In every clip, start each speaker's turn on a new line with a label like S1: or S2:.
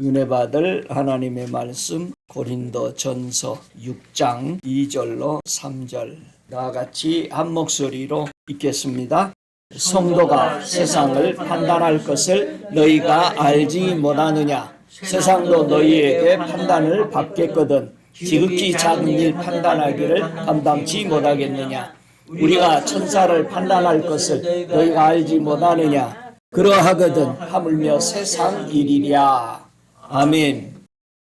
S1: 은혜 받을 하나님의 말씀 고린도전서 6장 2절로 3절 나같이 한 목소리로 읽겠습니다. 성도가 세상을 판단할 것을 너희가 알지 못하느냐? 세상도 너희에게 판단을 받겠거든 지극히 작은 일 판단하기를 감당치 못하겠느냐? 우리가 천사를 판단할 것을 너희가 알지 못하느냐? 그러하거든 하물며 세상 일이랴. 아멘.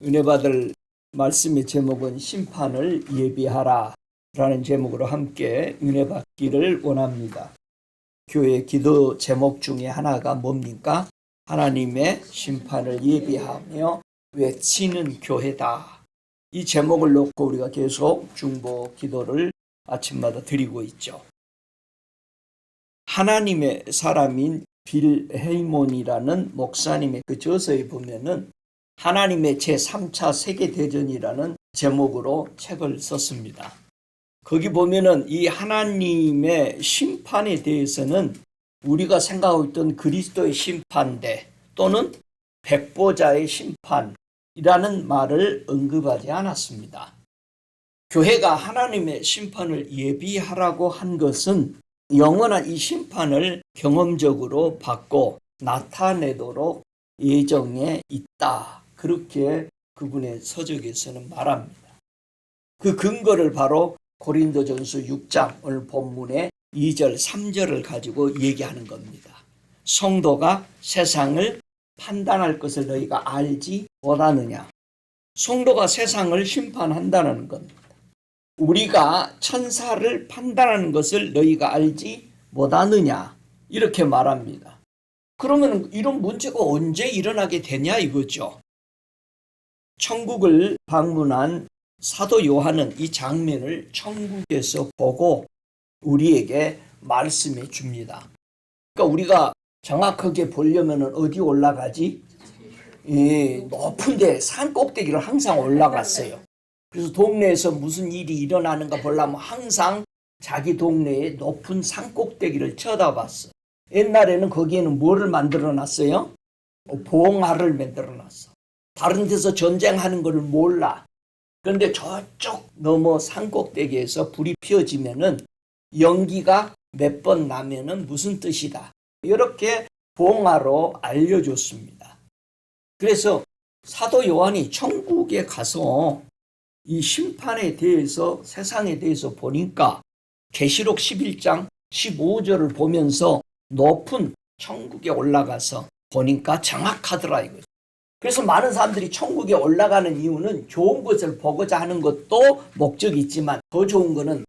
S1: 은혜 받을 말씀의 제목은 심판을 예비하라 라는 제목으로 함께 은혜 받기를 원합니다. 교회 기도 제목 중에 하나가 뭡니까? 하나님의 심판을 예비하며 외치는 교회다. 이 제목을 놓고 우리가 계속 중보 기도를 아침마다 드리고 있죠. 하나님의 사람인 빌 헤이몬이라는 목사님의 그 저서에 보면은 하나님의 제3차 세계대전이라는 제목으로 책을 썼습니다. 거기 보면은 이 하나님의 심판에 대해서는 우리가 생각하고 있던 그리스도의 심판대 또는 백보자의 심판이라는 말을 언급하지 않았습니다. 교회가 하나님의 심판을 예비하라고 한 것은 영원한 이 심판을 경험적으로 받고 나타내도록 예정에 있다. 그렇게 그분의 서적에서는 말합니다. 그 근거를 바로 고린도전서 6장 오늘 본문의 2절 3절을 가지고 얘기하는 겁니다. 성도가 세상을 판단할 것을 너희가 알지 못하느냐? 성도가 세상을 심판한다는 겁니다. 우리가 천사를 판단하는 것을 너희가 알지 못하느냐? 이렇게 말합니다. 그러면 이런 문제가 언제 일어나게 되냐 이거죠. 천국을 방문한 사도 요한은 이 장면을 천국에서 보고 우리에게 말씀해 줍니다. 그러니까 우리가 정확하게 보려면 어디 올라가지? 높은 데 산 꼭대기를 항상 올라갔어요. 그래서 동네에서 무슨 일이 일어나는가 보려면 항상 자기 동네의 높은 산 꼭대기를 쳐다봤어. 옛날에는 거기에는 뭐를 만들어 놨어요? 봉화를 만들어 놨어. 다른 데서 전쟁하는 걸 몰라. 그런데 저쪽 너머 산 꼭대기에서 불이 피어지면은 연기가 몇 번 나면은 무슨 뜻이다. 이렇게 봉화로 알려줬습니다. 그래서 사도 요한이 천국에 가서 이 심판에 대해서 세상에 대해서 보니까 계시록 11장 15절을 보면서 높은 천국에 올라가서 보니까 정확하더라 이거죠. 그래서 많은 사람들이 천국에 올라가는 이유는 좋은 것을 보고자 하는 것도 목적이 있지만 더 좋은 거는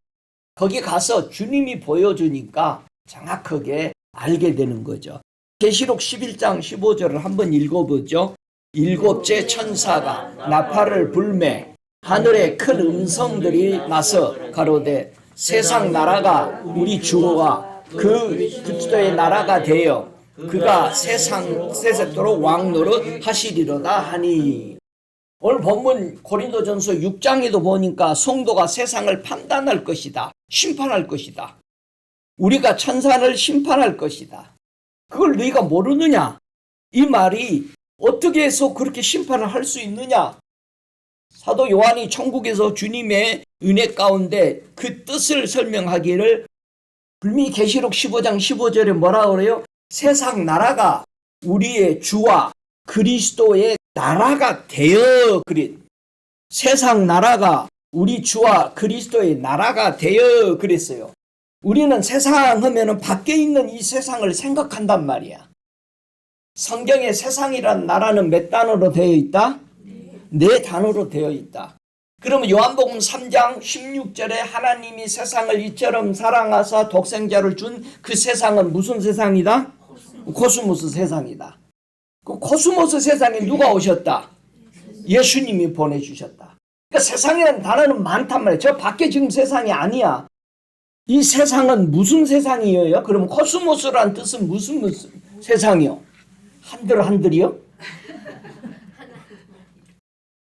S1: 거기 가서 주님이 보여주니까 정확하게 알게 되는 거죠. 계시록 11장 15절을 한번 읽어보죠. 일곱째 천사가 나팔을 불매 하늘에 큰 음성들이 나서 가로되 세상 나라가 우리 주와 그리스도의 나라가 되어 그가 세세토록 왕노릇 하시리로다 하니. 오늘 본문 고린도전서 6장에도 보니까 성도가 세상을 판단할 것이다. 심판할 것이다. 우리가 천사를 심판할 것이다. 그걸 너희가 모르느냐? 이 말이 어떻게 해서 그렇게 심판을 할 수 있느냐? 사도 요한이 천국에서 주님의 은혜 가운데 그 뜻을 설명하기를 분명히 계시록 15장 15절에 뭐라 그래요? 세상 나라가 우리의 주와 그리스도의 나라가 되어 그랬. 세상 나라가 우리 주와 그리스도의 나라가 되어 그랬어요. 우리는 세상 하면은 밖에 있는 이 세상을 생각한단 말이야. 성경에 세상이란 나라는 몇 단어로 되어 있다? 네 단어로 되어 있다. 그러면 요한복음 3장 16절에 하나님이 세상을 이처럼 사랑하사 독생자를 준 그 세상은 무슨 세상이다? 코스모스 세상이다. 그 코스모스 세상에 누가 오셨다? 예수님이 보내주셨다. 그러니까 세상이라는 단어는 많단 말이에요. 저 밖에 지금 세상이 아니야. 이 세상은 무슨 세상이에요? 그럼 코스모스라는 뜻은 무슨 세상이요? 한들한들이요?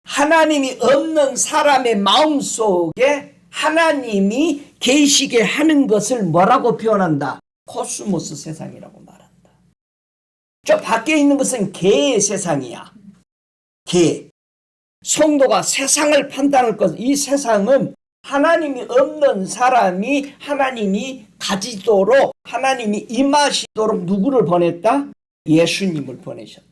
S1: 하나님이 없는 사람의 마음속에 하나님이 계시게 하는 것을 뭐라고 표현한다? 코스모스 세상이라고 말한다. 저 밖에 있는 것은 개의 세상이야. 계. 성도가 세상을 판단할 것, 이 세상은 하나님이 없는 사람이 하나님이 가지도록, 하나님이 임하시도록 누구를 보냈다? 예수님을 보내셨다.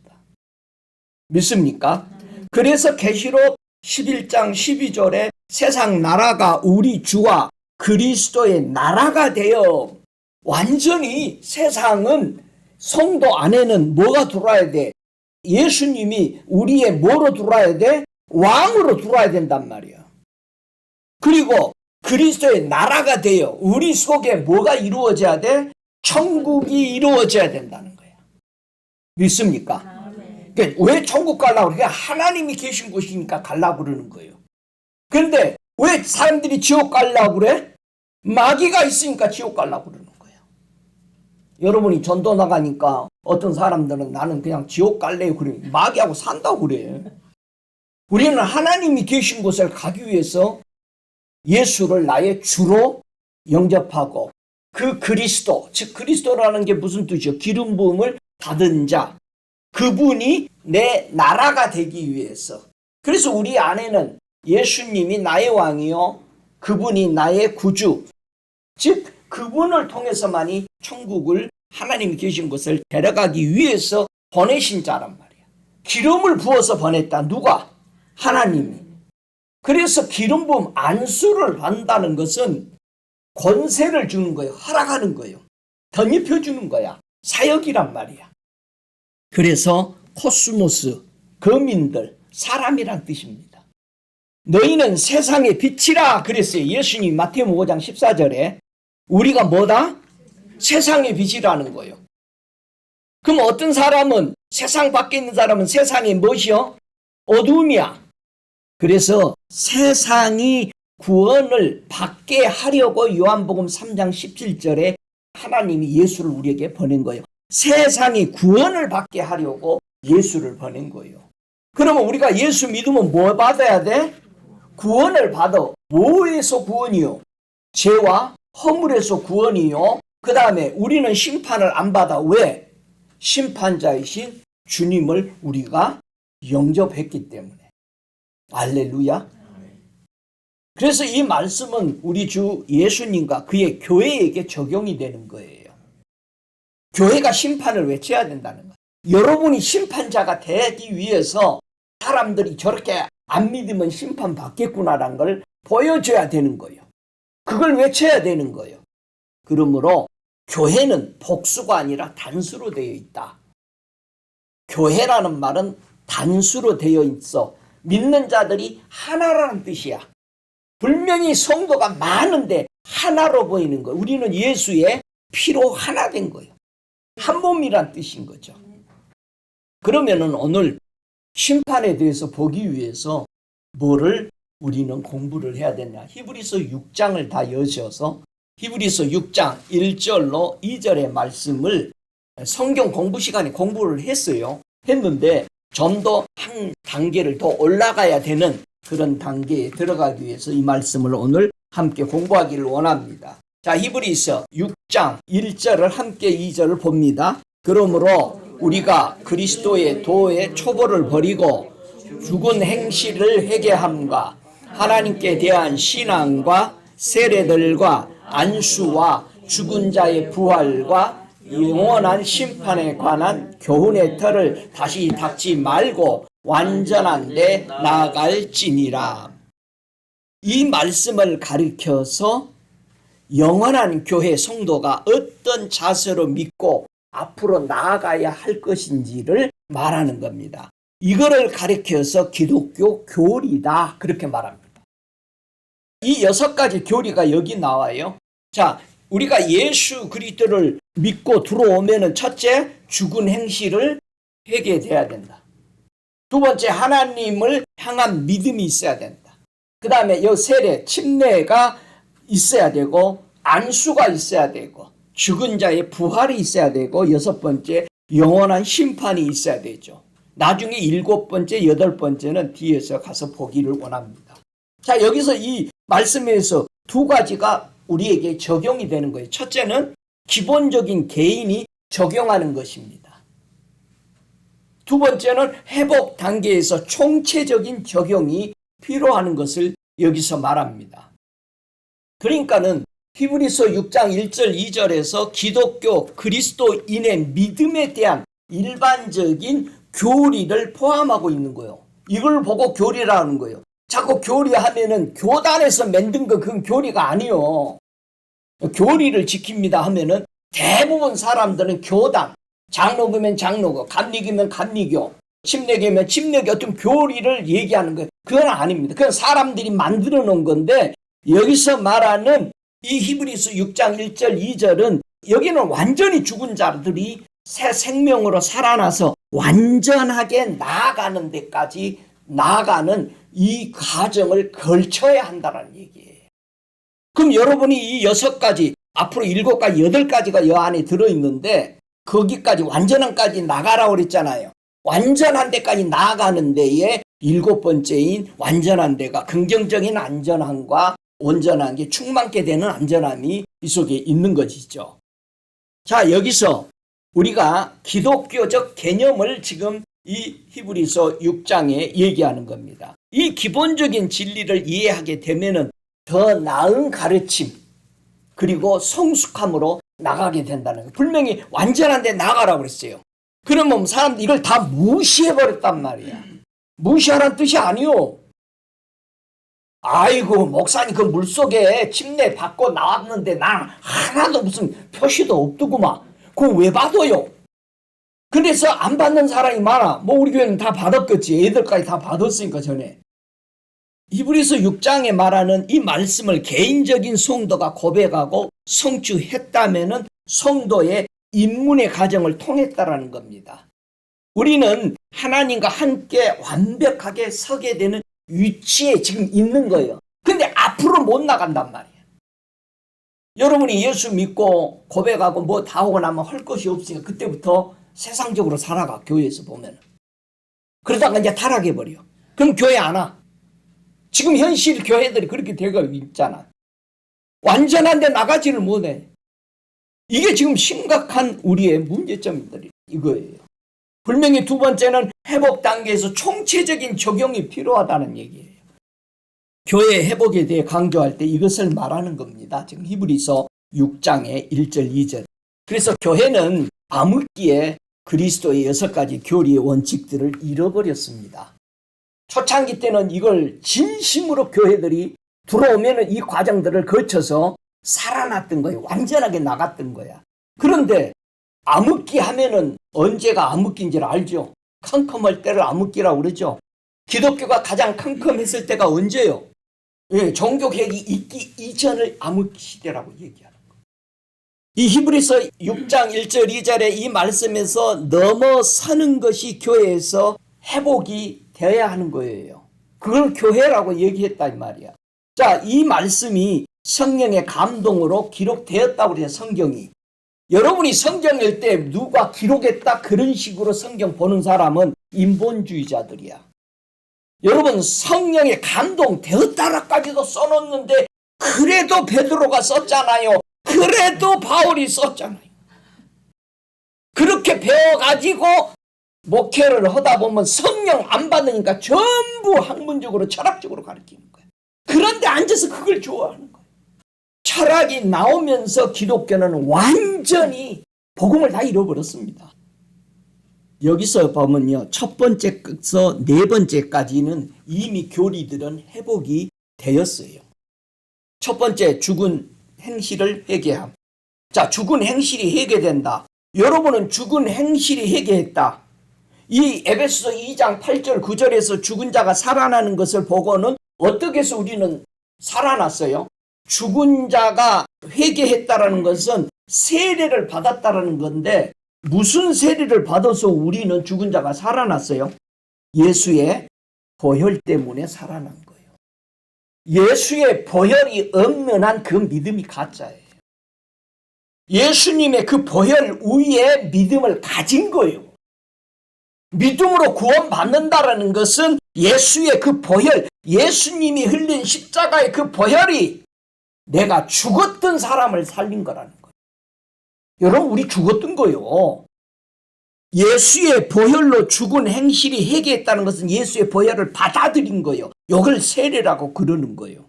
S1: 믿습니까? 그래서 계시록 11장 12절에 세상 나라가 우리 주와 그리스도의 나라가 되어, 완전히 세상은 성도 안에는 뭐가 들어와야 돼? 예수님이 우리의 뭐로 들어와야 돼? 왕으로 들어와야 된단 말이야. 그리고 그리스도의 나라가 되어 우리 속에 뭐가 이루어져야 돼? 천국이 이루어져야 된다는 거야. 믿습니까? 그러니까 왜 천국 가려고 그래? 하나님이 계신 곳이니까 가려고 그러는 거예요. 그런데 왜 사람들이 지옥 가려고 그래? 마귀가 있으니까 지옥 가려고 그러는 거예요. 여러분이 전도 나가니까 어떤 사람들은 나는 그냥 지옥 갈래요. 그래. 마귀하고 산다고 그래. 우리는 하나님이 계신 곳을 가기 위해서 예수를 나의 주로 영접하고 그 그리스도, 즉 그리스도라는 게 무슨 뜻이요? 기름 부음을 받은 자, 그분이 내 나라가 되기 위해서. 그래서 우리 안에는 예수님이 나의 왕이요, 그분이 나의 구주, 즉 그분을 통해서만이 천국을, 하나님이 계신 곳을 데려가기 위해서 보내신 자란 말이야. 기름을 부어서 보냈다. 누가? 하나님이. 그래서 기름 부음 안수를 받는다는 것은 권세를 주는 거예요. 허락하는 거예요. 덧입혀 주는 거야. 사역이란 말이야. 그래서 코스모스, 거민들, 사람이란 뜻입니다. 너희는 세상의 빛이라 그랬어요. 예수님 마태복음 5장 14절에. 우리가 뭐다? 세상의 빛이라는 거예요. 그럼 어떤 사람은, 세상 밖에 있는 사람은 세상의 무엇이요? 어두움이야. 그래서 세상이 구원을 받게 하려고 요한복음 3장 17절에 하나님이 예수를 우리에게 보낸 거예요. 세상이 구원을 받게 하려고 예수를 보낸 거예요. 그러면 우리가 예수 믿으면 뭐 받아야 돼? 구원을 받아. 뭐에서 구원이요? 죄와 허물에서 구원이요. 그 다음에 우리는 심판을 안 받아. 왜? 심판자이신 주님을 우리가 영접했기 때문에. 할렐루야. 그래서 이 말씀은 우리 주 예수님과 그의 교회에게 적용이 되는 거예요. 교회가 심판을 외쳐야 된다는 거예요. 여러분이 심판자가 되기 위해서 사람들이 저렇게 안 믿으면 심판받겠구나라는 걸 보여줘야 되는 거예요. 그걸 외쳐야 되는 거예요. 그러므로 교회는 복수가 아니라 단수로 되어 있다. 교회라는 말은 단수로 되어 있어. 믿는 자들이 하나라는 뜻이야. 분명히 성도가 많은데 하나로 보이는 거예요. 우리는 예수의 피로 하나 된 거예요. 한 몸이란 뜻인 거죠. 그러면은 오늘 심판에 대해서 보기 위해서 뭐를 우리는 공부를 해야 되냐? 히브리서 6장을 다 여셔서 히브리서 6장 1절로 2절의 말씀을 성경 공부 시간에 공부를 했어요. 했는데 좀 더 한 단계를 더 올라가야 되는 그런 단계에 들어가기 위해서 이 말씀을 오늘 함께 공부하기를 원합니다. 자, 히브리서 6장 1절을 함께 2절을 봅니다. 그러므로 우리가 그리스도의 도의 초보를 버리고 죽은 행실을 회개함과 하나님께 대한 신앙과 세례들과 안수와 죽은 자의 부활과 영원한 심판에 관한 교훈의 틀을 다시 닫지 말고 완전한 데 나아갈지니라. 이 말씀을 가리켜서 영원한 교회 성도가 어떤 자세로 믿고 앞으로 나아가야 할 것인지를 말하는 겁니다. 이거를 가리켜서 기독교 교리다 그렇게 말합니다. 이 6가지 교리가 여기 나와요. 자, 우리가 예수 그리스도를 믿고 들어오면은 첫째, 죽은 행실을 회개돼야 된다. 두 번째, 하나님을 향한 믿음이 있어야 된다. 그 다음에 이 세례, 침례가 있어야 되고 안수가 있어야 되고 죽은 자의 부활이 있어야 되고 6번째, 영원한 심판이 있어야 되죠. 나중에 7번째, 8번째는 뒤에서 가서 보기를 원합니다. 자, 여기서 이 말씀에서 2가지가 우리에게 적용이 되는 거예요. 첫째는 기본적인 개인이 적용하는 것입니다. 두 번째는 회복 단계에서 총체적인 적용이 필요하는 것을 여기서 말합니다. 그러니까는 히브리서 6장 1절 2절에서 기독교 그리스도인의 믿음에 대한 일반적인 교리를 포함하고 있는 거예요. 이걸 보고 교리라는 거예요. 자꾸 교리하면은 교단에서 만든 거 그건 교리가 아니요. 교리를 지킵니다 하면은 대부분 사람들은 교단, 장로교면 장로교, 감리교면 감리교, 침례교면 침례교 어떤 교리를 얘기하는 거예요. 그건 아닙니다. 그건 사람들이 만들어 놓은 건데 여기서 말하는 이 히브리서 6장 1절 2절은 여기는 완전히 죽은 자들이 새 생명으로 살아나서 완전하게 나아가는 데까지 나아가는 이 과정을 걸쳐야 한다는 얘기예요. 그럼 여러분이 이 6가지, 앞으로 7가지, 8가지가 여 안에 들어있는데 거기까지 완전한까지 나가라고 그랬잖아요. 완전한 데까지 나아가는 데에 7번째인 완전한 데가 긍정적인 안전함과 온전한 게 충만케 되는 안전함이 이 속에 있는 것이죠. 자, 여기서 우리가 기독교적 개념을 지금 이 히브리서 6장에 얘기하는 겁니다. 이 기본적인 진리를 이해하게 되면은 더 나은 가르침 그리고 성숙함으로 나가게 된다는 거예요. 분명히 완전한 데 나가라고 그랬어요. 그러면 사람들이 이걸 다 무시해버렸단 말이야. 무시하라는 뜻이 아니요. 아이고 목사님 그 물속에 침례 받고 나왔는데 난 하나도 무슨 표시도 없더구만. 그거 왜 받아요? 그래서 안 받는 사람이 많아. 뭐 우리 교회는 다 받았겠지. 애들까지 다 받았으니까 전에. 히브리서 6장에 말하는 이 말씀을 개인적인 성도가 고백하고 성취했다면은 성도의 입문의 과정을 통했다라는 겁니다. 우리는 하나님과 함께 완벽하게 서게 되는 위치에 지금 있는 거예요. 근데 앞으로 못 나간단 말이에요. 여러분이 예수 믿고 고백하고 뭐 다 하고 나면 할 것이 없으니까 그때부터 세상적으로 살아가, 교회에서 보면. 그러다가 이제 타락해버려. 그럼 교회 안 와. 지금 현실 교회들이 그렇게 되고 있잖아. 완전한 데 나가지를 못해. 이게 지금 심각한 우리의 문제점들이 이거예요. 분명히 두 번째는 회복 단계에서 총체적인 적용이 필요하다는 얘기예요. 교회 회복에 대해 강조할 때 이것을 말하는 겁니다. 지금 히브리서 6장의 1절 2절. 그래서 교회는 암흑기에 그리스도의 6가지 교리의 원칙들을 잃어버렸습니다. 초창기 때는 이걸 진심으로 교회들이 들어오면 이 과정들을 거쳐서 살아났던 거예요. 완전하게 나갔던 거야. 그런데 암흑기 하면은 언제가 암흑기인지를 알죠? 컴컴할 때를 암흑기라고 그러죠. 기독교가 가장 컴컴했을 때가 언제요? 예, 종교개혁이 있기 이전을 암흑기 시대라고 얘기하는 거예요. 이 히브리서 6장 1절 2절의 이 말씀에서 넘어서는 것이 교회에서 회복이 되어야 하는 거예요. 그걸 교회라고 얘기했단 말이야. 자, 이 말씀이 성령의 감동으로 기록되었다고 그래요. 성경이. 여러분이 성경 읽을 때 누가 기록했다 그런 식으로 성경 보는 사람은 인본주의자들이야. 여러분 성령의 감동되었다라까지도 써놓는데 그래도 베드로가 썼잖아요. 그래도 바울이 썼잖아요. 그렇게 배워가지고 목회를 하다 보면 성령 안 받으니까 전부 학문적으로 철학적으로 가르치는 거예요. 그런데 앉아서 그걸 좋아하는 거예요. 철학이 나오면서 기독교는 완전히 복음을 다 잃어버렸습니다. 여기서 보면요. 첫 번째부터 네 번째까지는 이미 교리들은 회복이 되었어요. 첫 번째, 죽은 행실을 회개함. 자, 죽은 행실이 회개된다. 여러분은 죽은 행실이 회개했다. 이 에베소서 2장 8절 9절에서 죽은 자가 살아나는 것을 보고는 어떻게 해서 우리는 살아났어요? 죽은 자가 회개했다라는 것은 세례를 받았다라는 건데 무슨 세례를 받아서 우리는 죽은 자가 살아났어요? 예수의 보혈 때문에 살아난 거예요. 예수의 보혈이 없는 한 그 믿음이 가짜예요. 예수님의 그 보혈 위에 믿음을 가진 거예요. 믿음으로 구원받는다라는 것은 예수의 그 보혈, 예수님이 흘린 십자가의 그 보혈이 내가 죽었던 사람을 살린 거라는 거예요. 여러분, 우리 죽었던 거예요. 예수의 보혈로 죽은 행실이 회개했다는 것은 예수의 보혈을 받아들인 거예요. 이걸 세례라고 그러는 거예요.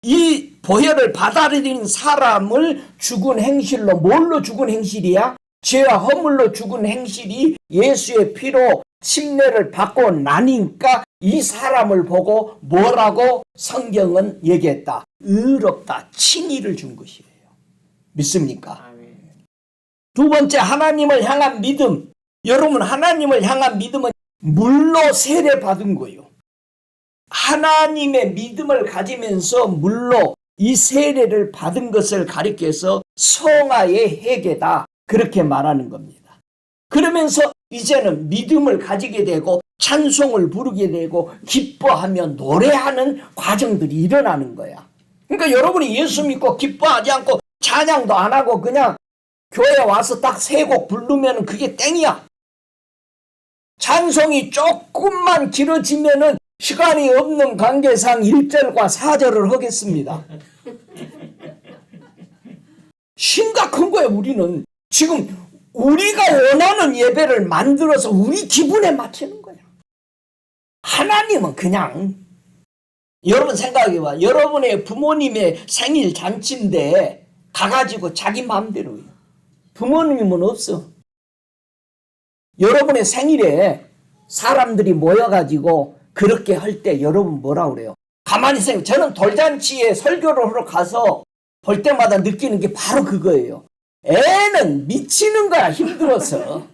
S1: 이 보혈을 받아들인 사람을 죽은 행실로, 뭘로 죽은 행실이야? 죄와 허물로 죽은 행실이 예수의 피로 침례를 받고 나니까 이 사람을 보고 뭐라고 성경은 얘기했다. 의롭다, 칭의를 준 것이에요. 믿습니까? 두 번째, 하나님을 향한 믿음. 여러분, 하나님을 향한 믿음은 물로 세례받은 거예요. 하나님의 믿음을 가지면서 물로 이 세례를 받은 것을 가리켜서 성화의 회개다, 그렇게 말하는 겁니다. 그러면서 이제는 믿음을 가지게 되고 찬송을 부르게 되고 기뻐하며 노래하는 과정들이 일어나는 거야. 그러니까 여러분이 예수 믿고 기뻐하지 않고 찬양도 안 하고 그냥 교회 와서 딱 세 곡 부르면 그게 땡이야. 찬송이 조금만 길어지면은 시간이 없는 관계상 1절과 4절을 하겠습니다. 심각한 거예요. 우리는 지금 우리가 원하는 예배를 만들어서 우리 기분에 맞추는 거야. 하나님은 그냥, 여러분 생각해봐. 여러분의 부모님의 생일 잔치인데 가가지고 자기 마음대로 해요. 부모님은 없어. 여러분의 생일에 사람들이 모여가지고 그렇게 할 때 여러분 뭐라 그래요? 가만히 생각해. 저는 돌잔치에 설교를 하러 가서 볼 때마다 느끼는 게 바로 그거예요. 애는 미치는 거야, 힘들어서.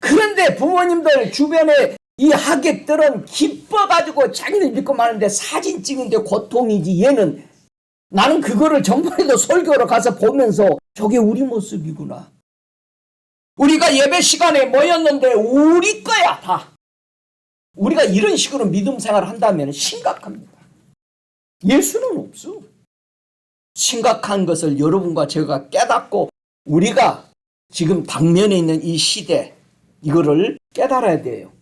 S1: 그런데 부모님들 주변에 이 하객들은 기뻐가지고 자기는 믿고 마는데 사진 찍는데 고통이지. 얘는 나는 그거를 정말로 설교로 가서 보면서 저게 우리 모습이구나. 우리가 예배 시간에 모였는데 우리 거야, 다. 우리가 이런 식으로 믿음 생활을 한다면 심각합니다. 예수는 없어. 심각한 것을 여러분과 제가 깨닫고 우리가 지금 당면에 있는 이 시대, 이거를 깨달아야 돼요.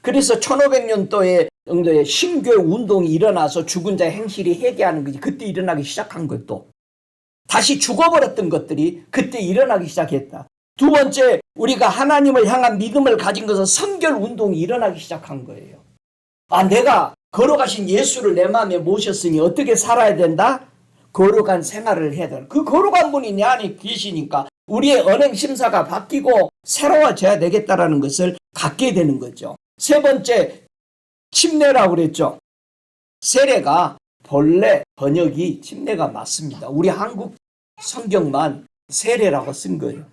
S1: 그래서 1500년도에 정도의 신교회 운동이 일어나서 죽은 자의 행실이 회개하는 것이 그때 일어나기 시작한 것도, 다시 죽어버렸던 것들이 그때 일어나기 시작했다. 두 번째, 우리가 하나님을 향한 믿음을 가진 것은 성결 운동이 일어나기 시작한 거예요. 아, 내가 걸어가신 예수를 내 마음에 모셨으니 어떻게 살아야 된다? 거룩한 생활을 해야 된다. 그 거룩한 분이 내 안에 계시니까 우리의 언행 심사가 바뀌고 새로워져야 되겠다라는 것을 갖게 되는 거죠. 세 번째, 침례라고 그랬죠. 세례가 본래 번역이 침례가 맞습니다. 우리 한국 성경만 세례라고 쓴 거예요.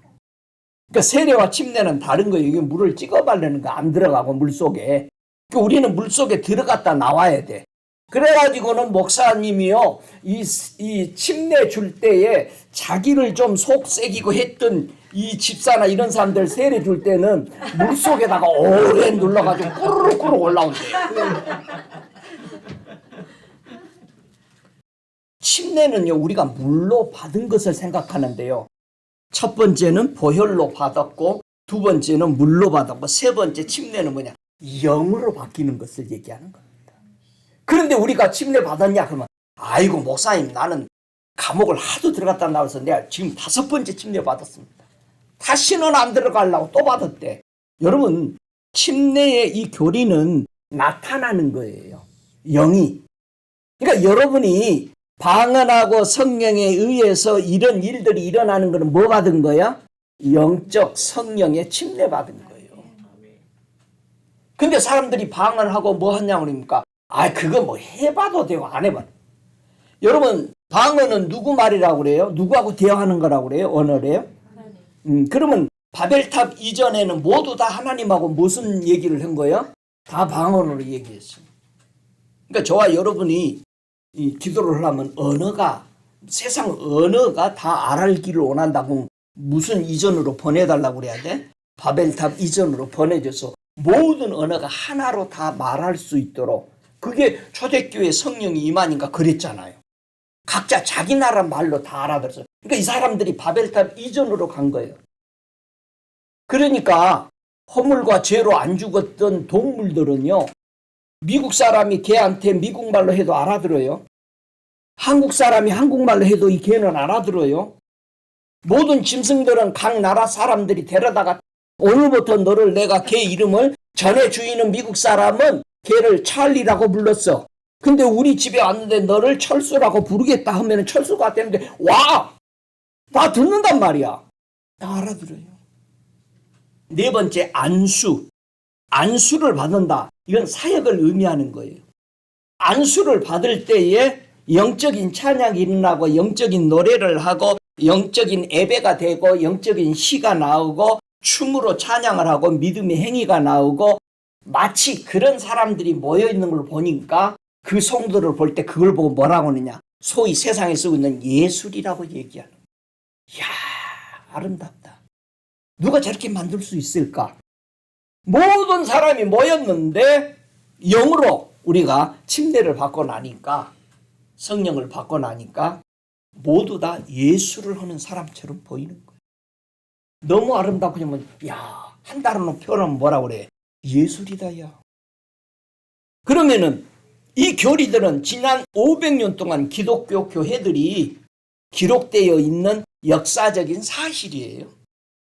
S1: 그러니까 세례와 침례는 다른 거예요. 이게 물을 찍어 바르는 거 안 들어가고 물속에. 그러니까 우리는 물속에 들어갔다 나와야 돼. 그래가지고는 목사님이요, 이 침례 줄 때에 자기를 좀 속새기고 했던 이 집사나 이런 사람들 세례 줄 때는 물속에다가 오래 눌러가지고 꾸르륵 올라온대요. 침례는요, 우리가 물로 받은 것을 생각하는데요. 첫 번째는 보혈로 받았고, 두 번째는 물로 받았고, 세 번째 침례는 뭐냐? 영으로 바뀌는 것을 얘기하는 겁니다. 그런데 우리가 침례 받았냐? 그러면 아이고 목사님, 나는 감옥을 하도 들어갔다 나와서 내가 지금 5번째 침례 받았습니다. 다시는 안 들어가려고 또 받았대. 여러분, 침례의 이 교리는 나타나는 거예요. 영이. 그러니까 여러분이 방언하고 성령에 의해서 이런 일들이 일어나는 것은 뭐 받은 거야? 영적 성령의 침례 받은 거예요. 근데 사람들이 방언하고 뭐 하냐고 그러니까, 아, 그거 뭐 해봐도 되고 안 해봐도. 여러분, 방언은 누구 말이라고 그래요? 누구하고 대화하는 거라고 그래요? 언어래요? 그러면 바벨탑 이전에는 모두 다 하나님하고 무슨 얘기를 한 거예요? 다 방언으로 얘기했어요. 그러니까 저와 여러분이 이 기도를 하면 언어가, 세상 언어가 다 알기를 원한다고 무슨 이전으로 보내달라고 그래야 돼? 바벨탑 이전으로 보내줘서 모든 언어가 하나로 다 말할 수 있도록, 그게 초대교회 성령이 임하니까 그랬잖아요. 각자 자기 나라 말로 다 알아들었어요. 그러니까 이 사람들이 바벨탑 이전으로 간 거예요. 그러니까 허물과 죄로 안 죽었던 동물들은요, 미국 사람이 개한테 미국 말로 해도 알아들어요. 한국 사람이 한국말로 해도 이 개는 알아들어요. 모든 짐승들은 각 나라 사람들이 데려다가 오늘부터 너를 내가 걔 이름을 전에 주인은 미국 사람은 걔를 찰리라고 불렀어. 근데 우리 집에 왔는데 너를 철수라고 부르겠다 하면 철수가 되는데 와! 다 듣는단 말이야. 다 알아들어요. 네 번째, 안수. 안수를 받는다. 이건 사역을 의미하는 거예요. 안수를 받을 때에 영적인 찬양이 일어나고 영적인 노래를 하고 영적인 예배가 되고 영적인 시가 나오고 춤으로 찬양을 하고 믿음의 행위가 나오고 마치 그런 사람들이 모여있는 걸 보니까 그 성도를 볼 때 그걸 보고 뭐라고 하느냐. 소위 세상에 쓰고 있는 예술이라고 얘기하는 거예요. 이야, 아름답다. 누가 저렇게 만들 수 있을까? 모든 사람이 모였는데 영으로 우리가 침례를 받고 나니까 성령을 받고 나니까 모두 다 예술을 하는 사람처럼 보이는 거예요. 너무 아름답고 그러면 야, 한 단어로 표현하면 뭐라고 그래? 예술이다 야. 그러면은 이 교리들은 지난 500년 동안 기독교 교회들이 기록되어 있는 역사적인 사실이에요.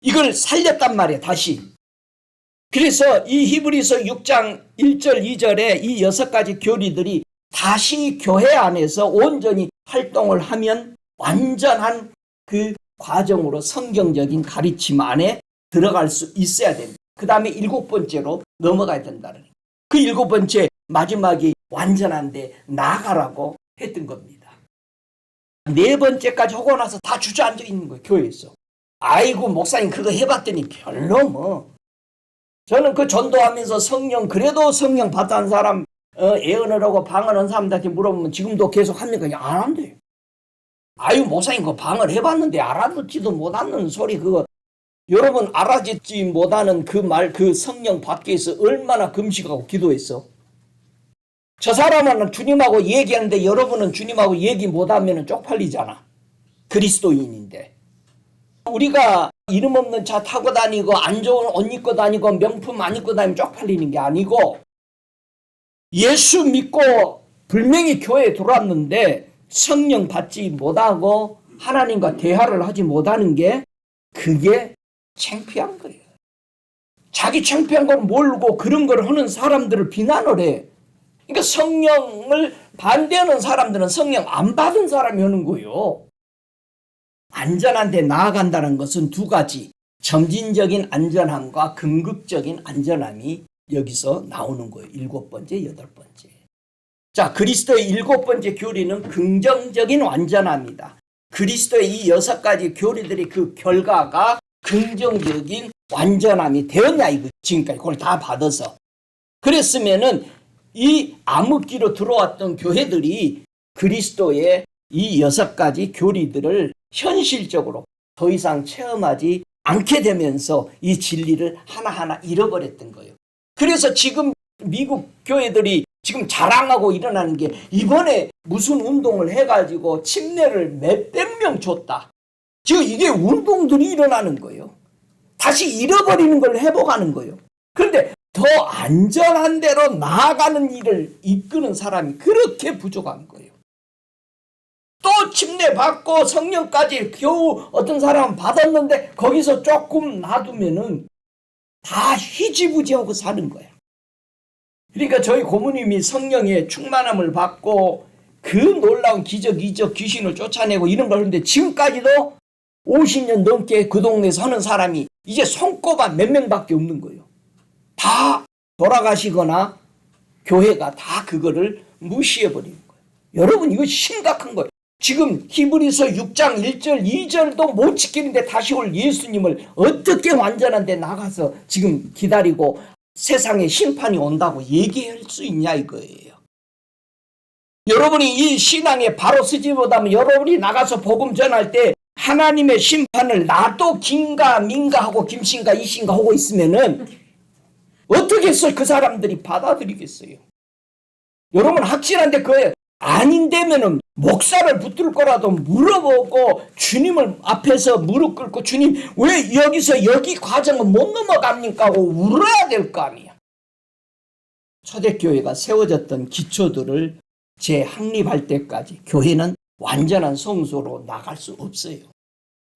S1: 이걸 살렸단 말이에요, 다시. 그래서 이 히브리서 6장 1절 2절에 이 6가지 교리들이 다시 교회 안에서 온전히 활동을 하면 완전한 그 과정으로 성경적인 가르침 안에 들어갈 수 있어야 됩니다. 그 다음에 7번째로 넘어가야 된다는 거예요. 그 7번째 마지막이 완전한데 나아가라고 했던 겁니다. 4번째까지 하고 나서 다 주저앉아 있는 거예요, 교회에서. 아이고 목사님 그거 해봤더니 별로 뭐. 저는 그 전도하면서 성령 그래도 성령 받은 사람 예언을 하고 방언한 사람들한테 물어보면 지금도 계속 합니까? 안 한대요. 아유 목사님 그 방언 해봤는데 알아듣지도 못하는 소리 그거. 여러분 알아듣지 못하는 그 말 그 성령 받기 위해서 얼마나 금식하고 기도했어. 저 사람은 주님하고 얘기하는데 여러분은 주님하고 얘기 못하면 쪽팔리잖아. 그리스도인인데. 우리가 이름 없는 차 타고 다니고 안 좋은 옷 입고 다니고 명품 안 입고 다니면 쪽팔리는 게 아니고 예수 믿고 분명히 교회에 들어왔는데 성령 받지 못하고 하나님과 대화를 하지 못하는 게 그게 창피한 거예요. 자기 창피한 걸 모르고 그런 걸 하는 사람들을 비난을 해. 그러니까 성령을 반대하는 사람들은 성령 안 받은 사람이 하는 거예요. 안전한 데 나아간다는 것은 두 가지. 점진적인 안전함과 긍극적인 안전함이 여기서 나오는 거예요. 7번째, 8번째. 자, 그리스도의 7번째 교리는 긍정적인 완전함이다. 그리스도의 이 6가지 교리들의 그 결과가 긍정적인 완전함이 되었냐 이거 지금까지 그걸 다 받아서. 그랬으면은 이 암흑기로 들어왔던 교회들이 그리스도의 이 6가지 교리들을 현실적으로 더 이상 체험하지 않게 되면서 이 진리를 하나하나 잃어버렸던 거예요. 그래서 지금 미국 교회들이 지금 자랑하고 일어나는 게 이번에 무슨 운동을 해가지고 침례를 몇백 명 줬다. 지금 이게 운동들이 일어나는 거예요. 다시 잃어버리는 걸 회복하는 거예요. 그런데 더 안전한 데로 나아가는 일을 이끄는 사람이 그렇게 부족한 거예요. 또 침례 받고 성령까지 겨우 어떤 사람은 받았는데 거기서 조금 놔두면은 다 희지부지하고 사는 거야. 그러니까 저희 고모님이 성령의 충만함을 받고 그 놀라운 기적, 이적, 귀신을 쫓아내고 이런 걸 하는데 지금까지도 50년 넘게 그 동네에서 하는 사람이 이제 손꼽아 몇 명밖에 없는 거예요. 다 돌아가시거나 교회가 다 그거를 무시해버리는 거예요. 여러분 이거 심각한 거예요. 지금 히브리서 6장 1절 2절도 못 지키는데 다시 올 예수님을 어떻게 완전한 데 나가서 지금 기다리고 세상에 심판이 온다고 얘기할 수 있냐 이거예요. 여러분이 이 신앙에 바로 서지 못하면 여러분이 나가서 복음 전할 때 하나님의 심판을 나도 긴가 민가 하고 김신가 이신가 하고 있으면은 어떻게 해서 그 사람들이 받아들이겠어요? 여러분 확실한데 그 아닌데면은 목사를 붙들 거라도 물어보고 주님을 앞에서 무릎 꿇고 주님 왜 여기서 여기 과정은 못 넘어갑니까 하고 울어야 될 거 아니야. 초대교회가 세워졌던 기초들을 재확립할 때까지 교회는 완전한 성소로 나갈 수 없어요.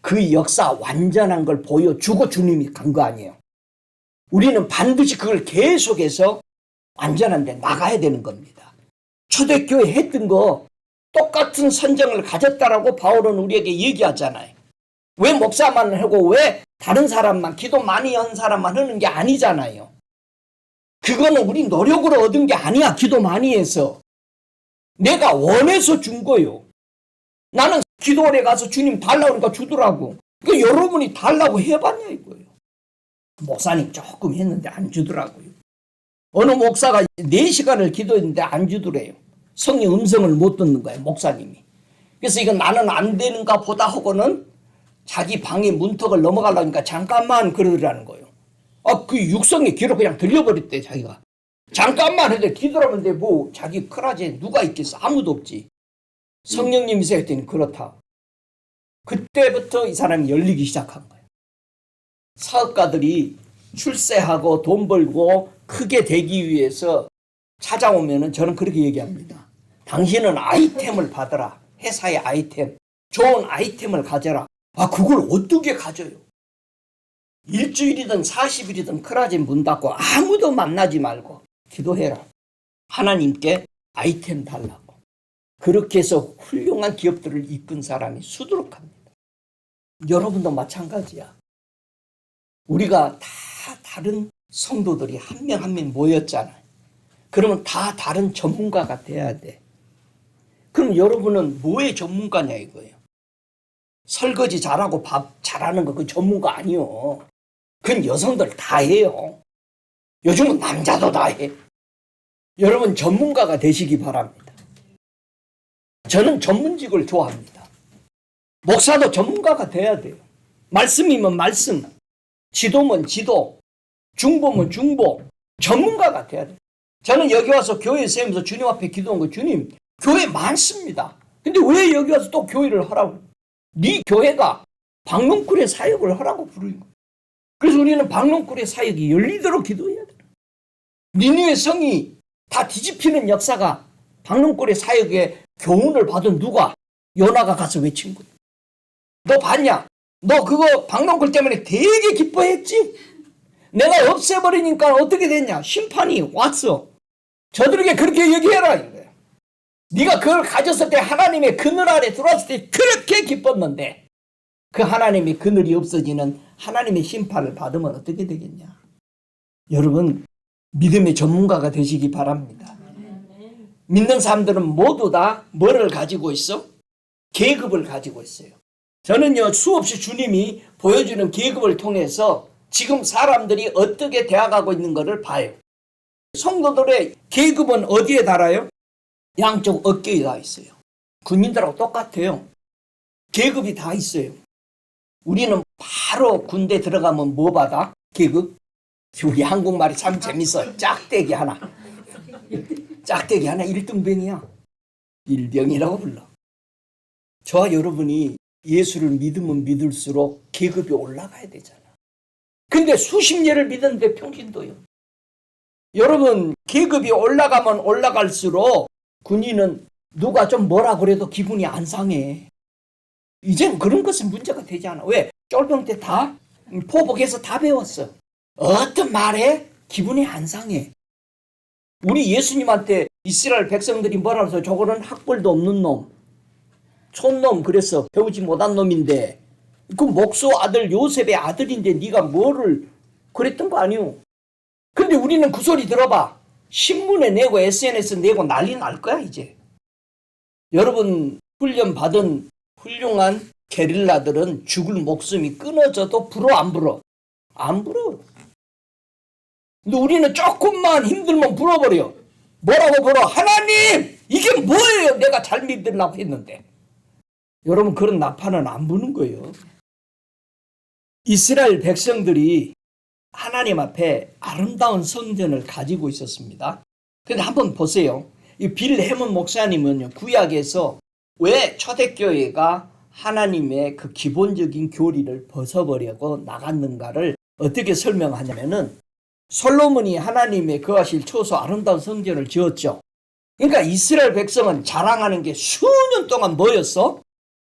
S1: 그 역사 완전한 걸 보여주고 주님이 간 거 아니에요. 우리는 반드시 그걸 계속해서 안전한 데 나가야 되는 겁니다. 초대교회 했던 거 똑같은 선정을 가졌다라고 바울은 우리에게 얘기하잖아요. 왜 목사만 하고 왜 다른 사람만, 기도 많이 한 사람만 하는 게 아니잖아요. 그거는 우리 노력으로 얻은 게 아니야. 기도 많이 해서. 내가 원해서 준 거요. 나는 기도원에 가서 주님 달라고 하니까 주더라고. 그러니까 여러분이 달라고 해봤냐 이거예요. 목사님 조금 했는데 안 주더라고요. 어느 목사가 4시간을 기도했는데 안 주더래요. 성령 음성을 못 듣는 거예요, 목사님이. 그래서 이건 나는 안 되는가 보다 하고는 자기 방에 문턱을 넘어가려니까 잠깐만 그러더라는 거예요. 그 육성의 귀로 그냥 들려버렸대, 자기가. 잠깐만 해도 기도하는데 뭐 자기 크라제 누가 있겠어? 아무도 없지. 성령님이서 했더니 그렇다. 그때부터 이 사람이 열리기 시작한 거예요. 사업가들이 출세하고 돈 벌고 크게 되기 위해서 찾아오면은 저는 그렇게 얘기합니다. 당신은 아이템을 받아라. 회사의 아이템. 좋은 아이템을 가져라. 그걸 어떻게 가져요? 일주일이든 40일이든 크라진 문 닫고 아무도 만나지 말고 기도해라. 하나님께 아이템 달라고. 그렇게 해서 훌륭한 기업들을 이끈 사람이 수두룩합니다. 여러분도 마찬가지야. 우리가 다 다른 성도들이 한 명 한 명 모였잖아요. 그러면 다 다른 전문가가 돼야 돼. 그럼 여러분은 뭐의 전문가냐 이거예요. 설거지 잘하고 밥 잘하는 거 그 전문가 아니요. 그건 여성들 다 해요. 요즘은 남자도 다 해. 여러분 전문가가 되시기 바랍니다. 저는 전문직을 좋아합니다. 목사도 전문가가 돼야 돼요. 말씀이면 말씀, 지도면 지도, 중보면 중보, 전문가가 돼야 돼요. 저는 여기 와서 교회 세우면서 주님 앞에 기도한 거, 주님 교회 많습니다. 근데 왜 여기 와서 또 교회를 하라고? 네 교회가 박농쿨의 사역을 하라고 부르는 거예요. 그래서 우리는 박농쿨의 사역이 열리도록 기도해야 돼요. 니느웨 성이 다 뒤집히는 역사가 박농쿨의 사역에 교훈을 받은 누가? 요나가 가서 외친 거예요. 너 봤냐? 너 그거 박농쿨 때문에 되게 기뻐했지? 내가 없애버리니까 어떻게 됐냐? 심판이 왔어. 저들에게 그렇게 얘기해라 이거예요. 네가 그걸 가졌을 때 하나님의 그늘 아래 들어왔을 때 그렇게 기뻤는데 그 하나님의 그늘이 없어지는 하나님의 심판을 받으면 어떻게 되겠냐? 여러분 믿음의 전문가가 되시기 바랍니다. 믿는 사람들은 모두 다 뭐를 가지고 있어? 계급을 가지고 있어요. 저는요 수없이 주님이 보여주는 계급을 통해서 지금 사람들이 어떻게 대화하고 있는 것을 봐요. 성도들의 계급은 어디에 달아요? 양쪽 어깨에 다 있어요. 군인들하고 똑같아요. 계급이 다 있어요. 우리는 바로 군대 들어가면 뭐 받아? 계급? 우리 한국말이 참 재밌어. 짝대기 하나. 짝대기 하나 1등병이야. 일병이라고 불러. 저와 여러분이 예수를 믿으면 믿을수록 계급이 올라가야 되잖아. 근데 수십 년을 믿었는데 평신도요. 여러분 계급이 올라가면 올라갈수록 군인은 누가 좀 뭐라 그래도 기분이 안 상해. 이젠 그런 것은 문제가 되지 않아. 왜? 쫄병 때 다 포복해서 다 배웠어. 어떤 말에 기분이 안 상해. 우리 예수님한테 이스라엘 백성들이 뭐라 해서 저거는 학벌도 없는 놈, 촌놈 그래서 배우지 못한 놈인데 그 목수 아들 요셉의 아들인데 네가 뭐를 그랬던 거 아니오. 근데 우리는 그 소리 들어봐. 신문에 내고 SNS 내고 난리 날 거야 이제. 여러분 훈련 받은 훌륭한 게릴라들은 죽을 목숨이 끊어져도 불어 안 불어? 안 불어. 근데 우리는 조금만 힘들면 불어버려. 뭐라고 불어? 하나님 이게 뭐예요? 내가 잘 믿으려고 했는데. 여러분 그런 나팔은 안 부는 거예요. 이스라엘 백성들이 하나님 앞에 아름다운 성전을 가지고 있었습니다. 근데 한번 보세요. 이 빌 해먼 목사님은 구약에서 왜 초대교회가 하나님의 그 기본적인 교리를 벗어버리고 나갔는가를 어떻게 설명하냐면은 솔로몬이 하나님의 거하실 초소 아름다운 성전을 지었죠. 그러니까 이스라엘 백성은 자랑하는 게 수년 동안 뭐였어?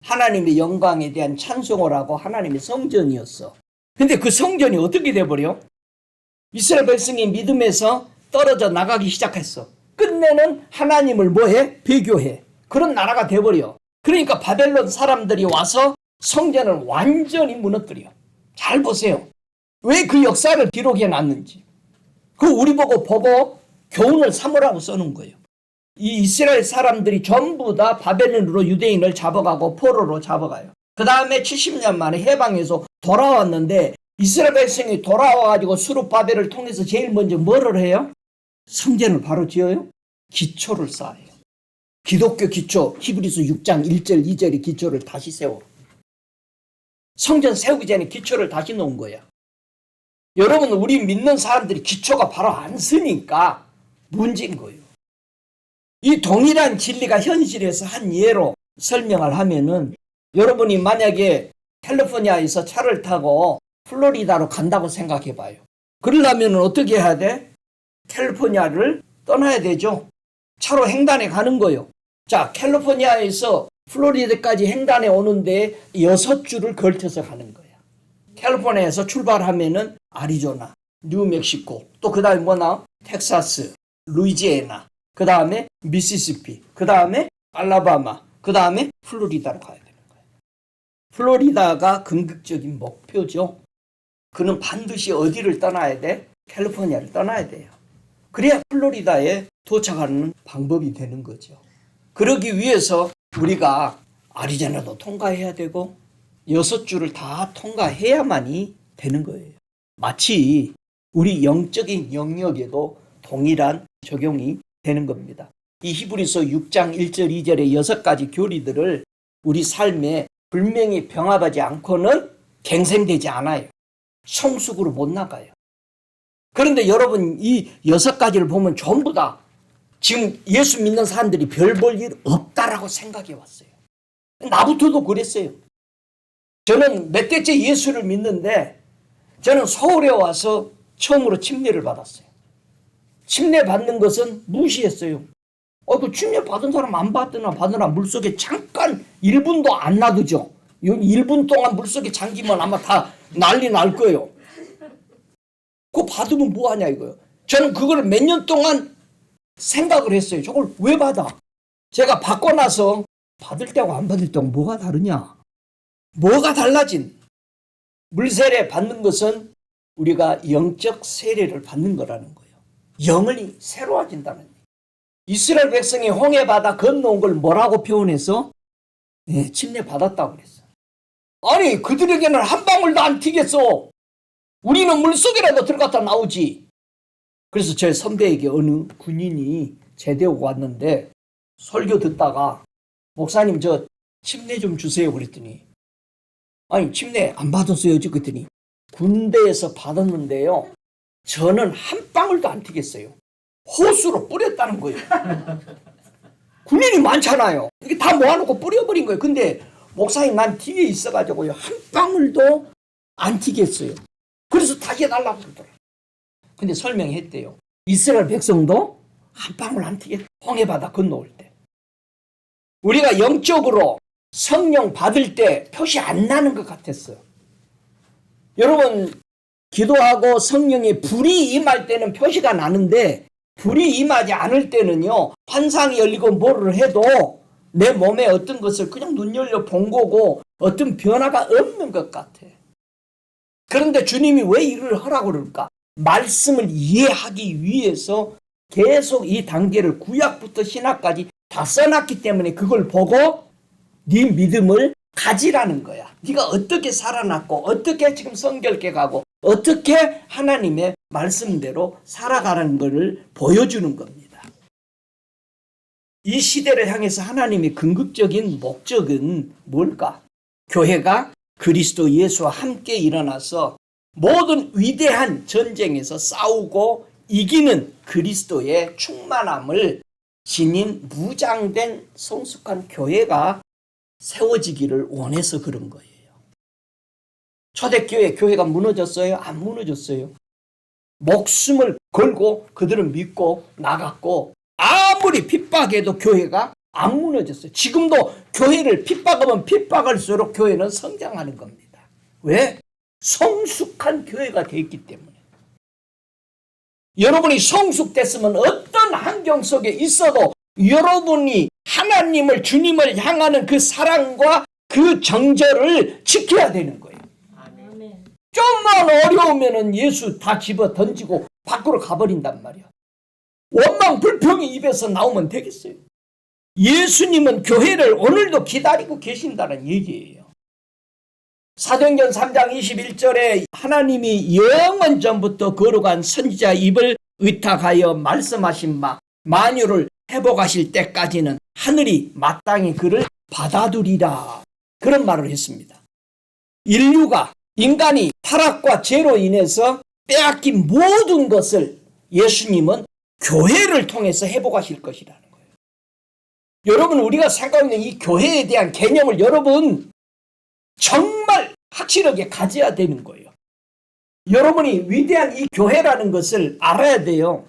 S1: 하나님의 영광에 대한 찬송을 하고 하나님의 성전이었어. 근데 그 성전이 어떻게 돼버려? 이스라엘 백성이 믿음에서 떨어져 나가기 시작했어. 끝내는 하나님을 뭐해? 배교해. 그런 나라가 돼버려. 그러니까 바벨론 사람들이 와서 성전을 완전히 무너뜨려. 잘 보세요. 왜 그 역사를 기록해 놨는지. 그 우리 보고 교훈을 삼으라고 써놓은 거예요. 이 이스라엘 사람들이 전부 다 바벨론으로 유대인을 잡아가고 포로로 잡아가요. 그 다음에 70년 만에 해방해서 돌아왔는데 이스라엘 백성이 돌아와가지고 수룹바벨을 통해서 제일 먼저 뭐를 해요? 성전을 바로 지어요? 기초를 쌓아요. 기독교 기초, 히브리서 6장 1절 2절의 기초를 다시 세워. 성전 세우기 전에 기초를 다시 놓은 거야. 여러분, 우리 믿는 사람들이 기초가 바로 안 쓰니까 문제인 거예요. 이 동일한 진리가 현실에서 한 예로 설명을 하면은, 여러분이 만약에 캘리포니아에서 차를 타고 플로리다로 간다고 생각해 봐요. 그러려면 어떻게 해야 돼? 캘리포니아를 떠나야 되죠. 차로 횡단에 가는 거예요. 자, 캘리포니아에서 플로리다까지 횡단에 오는데 6줄을 걸쳐서 가는 거야. 캘리포니아에서 출발하면은 아리조나, 뉴멕시코, 또 그 다음에 뭐나? 텍사스, 루이지애나, 그 다음에 미시시피, 그 다음에 알라바마, 그 다음에 플로리다로 가야 되는 거예요. 플로리다가 궁극적인 목표죠. 그는 반드시 어디를 떠나야 돼? 캘리포니아를 떠나야 돼요. 그래야 플로리다에 도착하는 방법이 되는 거죠. 그러기 위해서 우리가 아리조나도 통과해야 되고 6줄을 다 통과해야만이 되는 거예요. 마치 우리 영적인 영역에도 동일한 적용이 되는 겁니다. 이 히브리서 6장 1절 2절의 6가지 교리들을 우리 삶에 분명히 병합하지 않고는 갱생되지 않아요. 성숙으로 못 나가요. 그런데 여러분, 이 6가지를 보면 전부 다 지금 예수 믿는 사람들이 별 볼 일 없다라고 생각해 왔어요. 나부터도 그랬어요. 저는 몇 대째 예수를 믿는데 저는 서울에 와서 처음으로 침례를 받았어요. 침례 받는 것은 무시했어요. 그 침례 받은 사람 안 받으나 물속에 잠깐 1분도 안 놔두죠. 1분 동안 물속에 잠기면 아마 다 난리 날 거예요. 그거 받으면 뭐하냐 이거요. 저는 그걸 몇 년 동안 생각을 했어요. 저걸 왜 받아? 제가 받고 나서 받을 때하고 안 받을 때하고 뭐가 다르냐? 뭐가 달라진? 물세례 받는 것은 우리가 영적 세례를 받는 거라는 거예요. 영을 새로워진다는 거예요. 이스라엘 백성이 홍해바다 건너온 걸 뭐라고 표현해서? 침례 받았다고 그랬어. 아니, 그들에게는 한 방울도 안 튀겠어. 우리는 물속이라도 들어갔다 나오지. 그래서 제 선배에게 어느 군인이 제대하고 왔는데 설교 듣다가 목사님 저 침례 좀 주세요 그랬더니 아니 침례 안 받았어요 그랬더니 군대에서 받았는데요 저는 한 방울도 안 튀겠어요. 호수로 뿌렸다는 거예요. 군인이 많잖아요. 이게 다 모아놓고 뿌려버린 거예요. 근데 목사님 난 뒤에 있어가지고요 한 방울도 안 튀겠어요. 그래서 다시 해달라고 그러더라고요. 근데 설명했대요. 이스라엘 백성도 한 방울 안 튀게 홍해바다 건너올 때. 우리가 영적으로 성령 받을 때 표시 안 나는 것 같았어요. 여러분 기도하고 성령의 불이 임할 때는 표시가 나는데 불이 임하지 않을 때는요 환상이 열리고 뭐를 해도 내 몸에 어떤 것을 그냥 눈 열려 본 거고 어떤 변화가 없는 것 같아. 그런데 주님이 왜 이를 하라고 그럴까? 말씀을 이해하기 위해서 계속 이 단계를 구약부터 신약까지 다 써놨기 때문에 그걸 보고 네 믿음을 가지라는 거야. 네가 어떻게 살아났고 어떻게 지금 성결케 가고 어떻게 하나님의 말씀대로 살아가는 것을 보여주는 겁니다. 이 시대를 향해서 하나님의 궁극적인 목적은 뭘까? 교회가 그리스도 예수와 함께 일어나서 모든 위대한 전쟁에서 싸우고 이기는 그리스도의 충만함을 지닌 무장된 성숙한 교회가 세워지기를 원해서 그런 거예요. 초대교회 교회가 무너졌어요? 안 무너졌어요. 목숨을 걸고 그들은 믿고 나갔고 아무리 핍박해도 교회가 안 무너졌어요. 지금도 교회를 핍박하면 핍박할수록 교회는 성장하는 겁니다. 왜? 성숙한 교회가 되어 있기 때문에. 여러분이 성숙됐으면 어떤 환경 속에 있어도 여러분이 하나님을, 주님을 향하는 그 사랑과 그 정절을 지켜야 되는 거예요.
S2: 아멘.
S1: 좀만 어려우면은 예수 다 집어 던지고 밖으로 가버린단 말이야. 원망 불평이 입에서 나오면 되겠어요? 예수님은 교회를 오늘도 기다리고 계신다는 얘기예요. 사도행전 3장 21절에 하나님이 영원 전부터 거룩한 선지자 입을 의탁하여 말씀하신 바 만유를 회복하실 때까지는 하늘이 마땅히 그를 받아두리라, 그런 말을 했습니다. 인간이 타락과 죄로 인해서 빼앗긴 모든 것을 예수님은 교회를 통해서 회복하실 것이라는 거예요. 여러분, 우리가 생각하고 있는 이 교회에 대한 개념을 여러분 정말 확실하게 가져야 되는 거예요. 여러분이 위대한 이 교회라는 것을 알아야 돼요.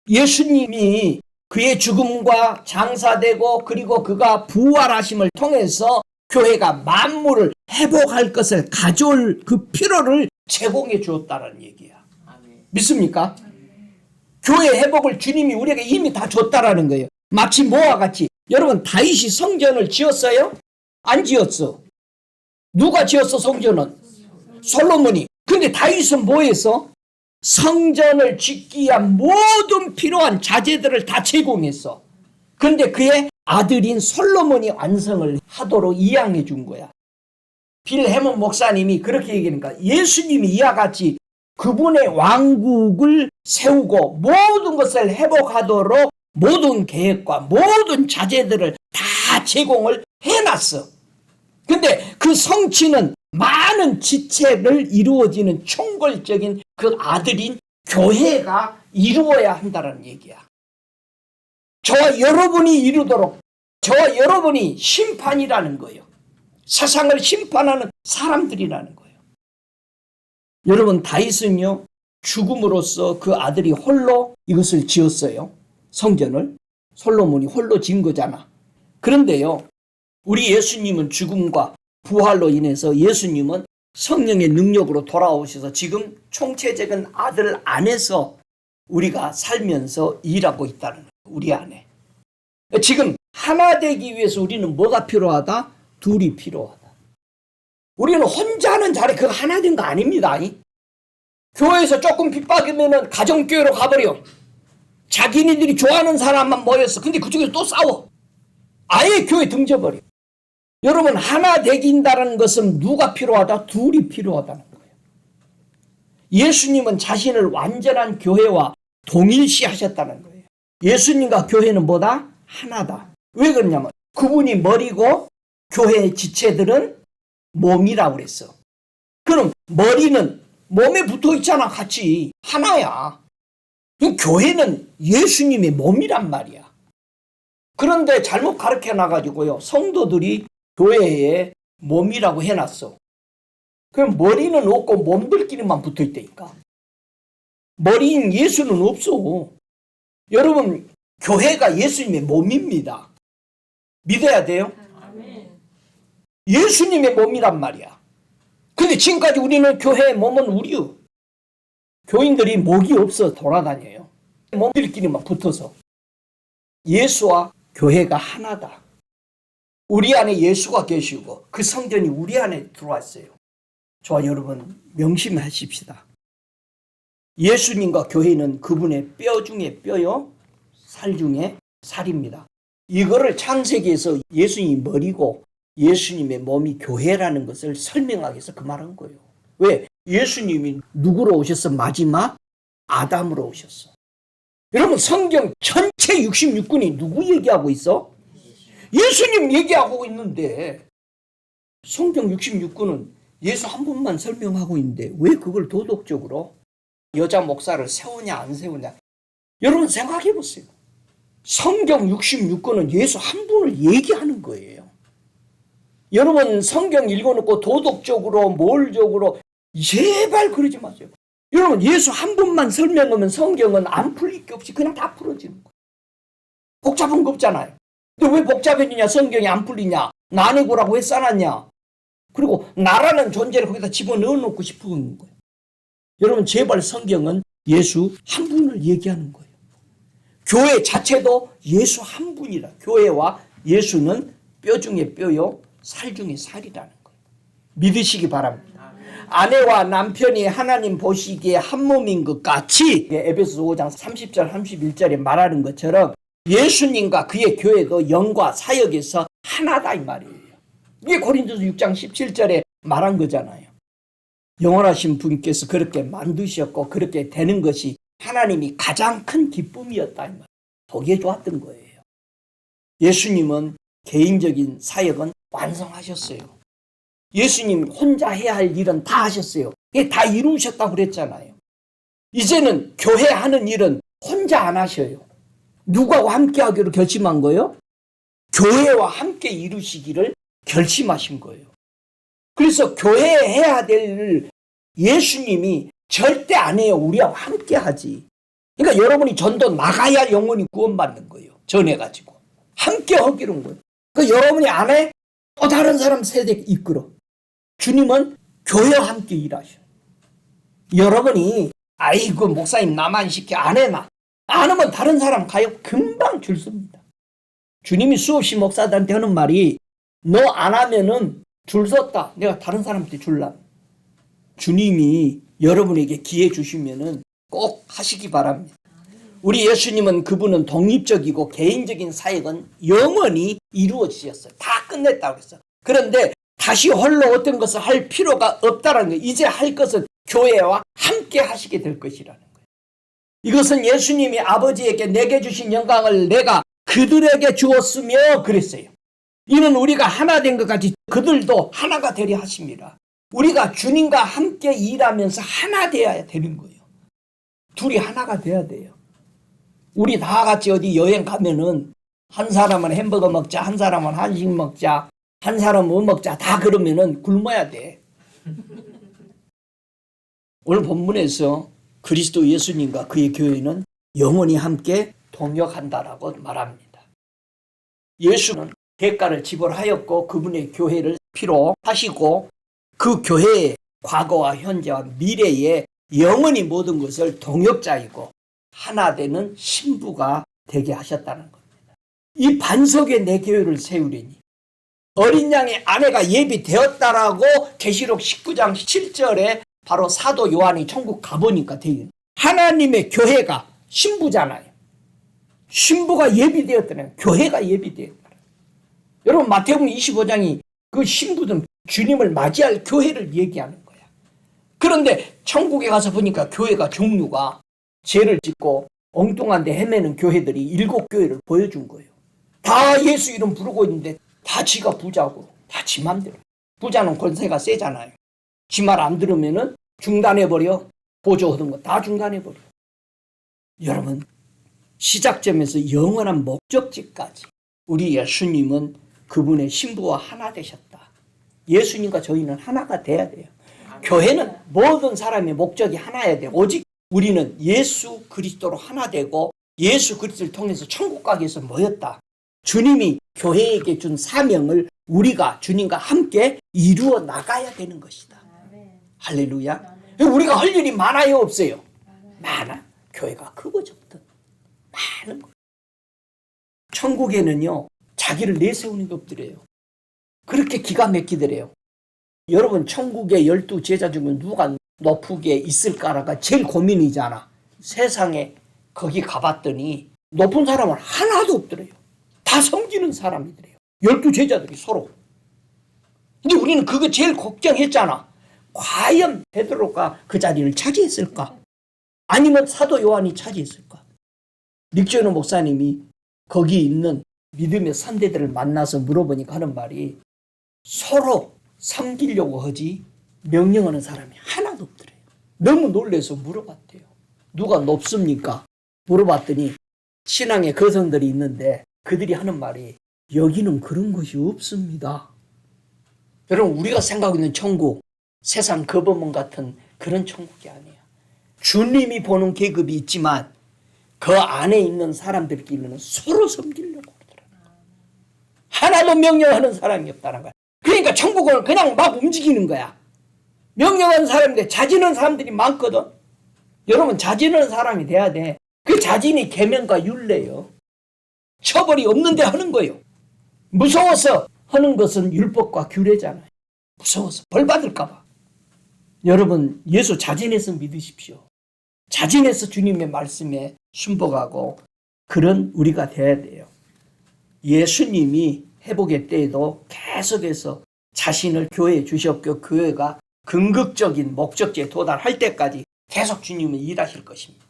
S1: 예수님이 그의 죽음과 장사되고 그리고 그가 부활하심을 통해서 교회가 만물을 회복할 것을 가져올 그 필요를 제공해 주었다는 얘기야. 믿습니까? 교회 회복을 주님이 우리에게 이미 다 줬다라는 거예요. 마치 뭐와 같이, 여러분 다윗이 성전을 지었어요? 안 지었어. 누가 지었어? 성전은 솔로몬이. 근데 다윗은 뭐 했어? 성전을 짓기 위한 모든 필요한 자재들을 다 제공했어. 근데 그의 아들인 솔로몬이 완성을 하도록 이양해 준 거야. 빌 해몬 목사님이 그렇게 얘기하니까 예수님이 이와 같이 그분의 왕국을 세우고 모든 것을 회복하도록 모든 계획과 모든 자재들을 다 제공을 해놨어. 근데 그 성취는 많은 지체를 이루어지는 총괄적인 그 아들인 교회가 이루어야 한다는 얘기야. 저와 여러분이 이루도록, 저와 여러분이 심판이라는 거예요. 세상을 심판하는 사람들이라는 거예요. 여러분, 다윗은요, 죽음으로써 그 아들이 홀로 이것을 지었어요. 성전을. 솔로몬이 홀로 지은 거잖아. 그런데요, 우리 예수님은 죽음과 부활로 인해서 예수님은 성령의 능력으로 돌아오셔서 지금 총체적인 아들 안에서 우리가 살면서 일하고 있다는 거예요. 우리 안에. 지금 하나 되기 위해서 우리는 뭐가 필요하다? 둘이 필요하다. 우리는 혼자 하는 자리 그거 하나 된 거 아닙니다. 교회에서 조금 핍박이면 가정교회로 가버려. 자기네들이 좋아하는 사람만 모였어. 근데 그쪽에서 또 싸워. 아예 교회 등져버려. 여러분, 하나 되긴다는 것은 누가 필요하다? 둘이 필요하다는 거예요. 예수님은 자신을 완전한 교회와 동일시하셨다는 거예요. 예수님과 교회는 뭐다? 하나다. 왜 그러냐면 그분이 머리고 교회의 지체들은 몸이라고 그랬어. 그럼 머리는 몸에 붙어 있잖아. 같이 하나야. 교회는 예수님의 몸이란 말이야. 그런데 잘못 가르쳐 놔가지고요, 성도들이 교회에 몸이라고 해놨어. 그럼 머리는 없고 몸들끼리만 붙어 있다니까. 머리인 예수는 없어. 여러분, 교회가 예수님의 몸입니다. 믿어야 돼요? 예수님의 몸이란 말이야. 근데 지금까지 우리는 교회의 몸은 우리요. 교인들이 목이 없어 돌아다녀요. 몸들끼리만 붙어서. 예수와 교회가 하나다. 우리 안에 예수가 계시고 그 성전이 우리 안에 들어왔어요. 저와 여러분 명심하십시다. 예수님과 교회는 그분의 뼈 중에 뼈요, 살 중에 살입니다. 이거를 창세기에서 예수님이 머리고 예수님의 몸이 교회라는 것을 설명하기 위해서 그 말한 거예요. 왜? 예수님이 누구로 오셨어? 마지막 아담으로 오셨어. 여러분, 성경 전체 66권이 누구 얘기하고 있어? 예수님 얘기하고 있는데 성경 66권은 예수 한 분만 설명하고 있는데 왜 그걸 도덕적으로 여자 목사를 세우냐 안 세우냐. 여러분 생각해 보세요. 성경 66권은 예수 한 분을 얘기하는 거예요. 여러분 성경 읽어놓고 도덕적으로 몰적으로 제발 그러지 마세요. 여러분 예수 한 분만 설명하면 성경은 안 풀릴 게 없이 그냥 다 풀어지는 거예요. 복잡한 거 없잖아요. 근데 왜 복잡해지냐? 성경이 안 풀리냐? 나내고라고 왜 써놨냐? 그리고 나라는 존재를 거기다 집어넣어 놓고 싶은 거예요. 여러분 제발 성경은 예수 한 분을 얘기하는 거예요. 교회 자체도 예수 한 분이라. 교회와 예수는 뼈 중에 뼈요 살 중에 살이라는 거예요. 믿으시기 바랍니다. 아내와 남편이 하나님 보시기에 한 몸인 것 같이 에베소서 5장 30절 31절에 말하는 것처럼 예수님과 그의 교회도 영과 사역에서 하나다 이 말이에요. 이게 고린도서 6장 17절에 말한 거잖아요. 영원하신 분께서 그렇게 만드셨고 그렇게 되는 것이 하나님이 가장 큰 기쁨이었다 이 말이에요. 보기에 좋았던 거예요. 예수님은 개인적인 사역은 완성하셨어요. 예수님 혼자 해야 할 일은 다 하셨어요. 다 이루셨다고 그랬잖아요. 이제는 교회 하는 일은 혼자 안 하셔요. 누구하고 함께 하기로 결심한 거예요? 교회와 함께 이루시기를 결심하신 거예요. 그래서 교회에 해야 될 일을 예수님이 절대 안 해요. 우리하고 함께 하지. 그러니까 여러분이 전도 나가야 영혼이 구원받는 거예요. 전해가지고. 함께 하기로 거예요. 그 여러분이 안 해? 또 다른 사람 세대 이끌어. 주님은 교회와 함께 일하셔. 여러분이 아이고 목사님 나만 시켜 안 해나. 안 하면 다른 사람 가요. 금방 줄 섭니다. 주님이 수없이 목사들한테 하는 말이 너 안 하면은 줄 섰다. 내가 다른 사람한테 줄라. 주님이 여러분에게 기회 주시면은 꼭 하시기 바랍니다. 우리 예수님은 그분은 독립적이고 개인적인 사역은 영원히 이루어지셨어요. 다 끝냈다고 했어요. 그런데 다시 홀로 어떤 것을 할 필요가 없다라는 거예요. 이제 할 것은 교회와 함께 하시게 될 것이라는 거예요. 이것은 예수님이 아버지에게 내게 주신 영광을 내가 그들에게 주었으며 그랬어요. 이는 우리가 하나 된 것 같이 그들도 하나가 되려 하십니다. 우리가 주님과 함께 일하면서 하나 되어야 되는 거예요. 둘이 하나가 돼야 돼요. 우리 다 같이 어디 여행 가면은 한 사람은 햄버거 먹자, 한 사람은 한식 먹자, 한 사람은 뭐 먹자 다 그러면은 굶어야 돼. 오늘 본문에서 그리스도 예수님과 그의 교회는 영원히 함께 동역한다라고 말합니다. 예수는 대가를 지불하였고 그분의 교회를 필요하시고 그 교회의 과거와 현재와 미래의 영원히 모든 것을 동역자이고 하나 되는 신부가 되게 하셨다는 겁니다. 이 반석에 내 교회를 세우리니 어린 양의 아내가 예비되었다라고 계시록 19장 7절에 바로 사도 요한이 천국 가보니까 되는 하나님의 교회가 신부잖아요. 신부가 예비되었다는 교회가 예비되었다. 여러분 마태복음 25장이 그 신부든 주님을 맞이할 교회를 얘기하는 거야. 그런데 천국에 가서 보니까 교회가 종류가 죄를 짓고 엉뚱한 데 헤매는 교회들이 7교회를 보여준 거예요. 다 예수 이름 부르고 있는데 다 지가 부자고 다 지 맘대로. 부자는 권세가 세잖아요. 지 말 안 들으면은 중단해버려. 보조하던 거 다 중단해버려. 여러분 시작점에서 영원한 목적지까지 우리 예수님은 그분의 신부와 하나 되셨다. 예수님과 저희는 하나가 돼야 돼요. 교회는 모든 사람의 목적이 하나여야 돼요. 오직 우리는 예수 그리스도로 하나 되고 예수 그리스도를 통해서 천국 가기 위해서 모였다. 주님이 교회에게 준 사명을 우리가 주님과 함께 이루어 나가야 되는 것이다. 할렐루야. 우리가 할 일이 많아요 없어요? 많아. 교회가 크고 적든 많은 거예요. 천국에는요 자기를 내세우는 게 없더래요. 그렇게 기가 막히더래요. 여러분 천국의 12제자 중에 누가 높게 있을까라가 제일 고민이잖아. 세상에 거기 가봤더니 높은 사람은 하나도 없더래요. 다 섬기는 사람이더래요. 12제자들이 서로. 근데 우리는 그거 제일 걱정했잖아. 과연 베드로가 그 자리를 차지했을까? 아니면 사도 요한이 차지했을까? 닉존호 목사님이 거기 있는 믿음의 선대들을 만나서 물어보니까 하는 말이 서로 섬기려고 하지 명령하는 사람이 하나도 없더래요. 너무 놀라서 물어봤대요. 누가 높습니까? 물어봤더니 신앙의 거성들이 있는데 그들이 하는 말이 여기는 그런 것이 없습니다. 여러분 우리가 생각하고 있는 천국 세상 거버문 같은 그런 천국이 아니에요. 주님이 보는 계급이 있지만 그 안에 있는 사람들끼리는 서로 섬기려고 그러더라고요. 하나도 명령하는 사람이 없다는 거야. 그러니까 천국은 그냥 막 움직이는 거야. 명령하는 사람인데 자지는 사람들이 많거든. 여러분 자진하는 사람이 돼야 돼. 그 자진이 계명과 율례요. 처벌이 없는데 하는 거예요. 무서워서 하는 것은 율법과 규례잖아요. 무서워서 벌 받을까 봐. 여러분 예수 자진해서 믿으십시오. 자진해서 주님의 말씀에 순복하고 그런 우리가 돼야 돼요. 예수님이 회복의 때에도 계속해서 자신을 교회에 주셨고 교회가 궁극적인 목적지에 도달할 때까지 계속 주님은 일하실 것입니다.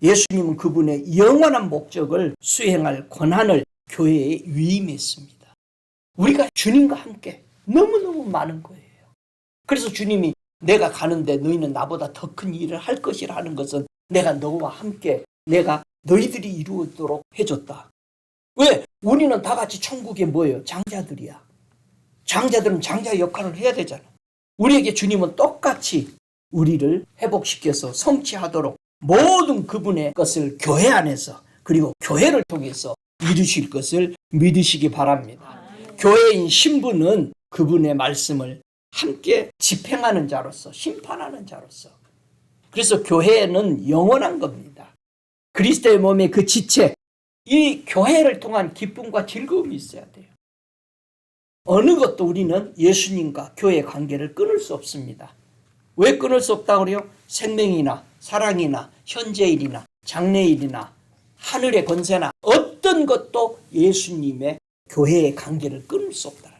S1: 예수님은 그분의 영원한 목적을 수행할 권한을 교회에 위임했습니다. 우리가 주님과 함께 너무너무 많은 거예요. 그래서 주님이 내가 가는데 너희는 나보다 더 큰 일을 할 것이라 하는 것은 내가 너와 함께 내가 너희들이 이루도록 해줬다. 왜? 우리는 다 같이 천국에 뭐예요? 장자들이야. 장자들은 장자의 역할을 해야 되잖아. 우리에게 주님은 똑같이 우리를 회복시켜서 성취하도록 모든 그분의 것을 교회 안에서 그리고 교회를 통해서 이루실 것을 믿으시기 바랍니다. 교회인 신부는 그분의 말씀을 함께 집행하는 자로서 심판하는 자로서 그래서 교회는 영원한 겁니다. 그리스도의 몸의 그 지체 이 교회를 통한 기쁨과 즐거움이 있어야 돼요. 어느 것도 우리는 예수님과 교회의 관계를 끊을 수 없습니다. 왜 끊을 수 없다고 그래요? 생명이나 사랑이나 현재일이나 장래일이나 하늘의 권세나 어떤 것도 예수님의 교회의 관계를 끊을 수 없다.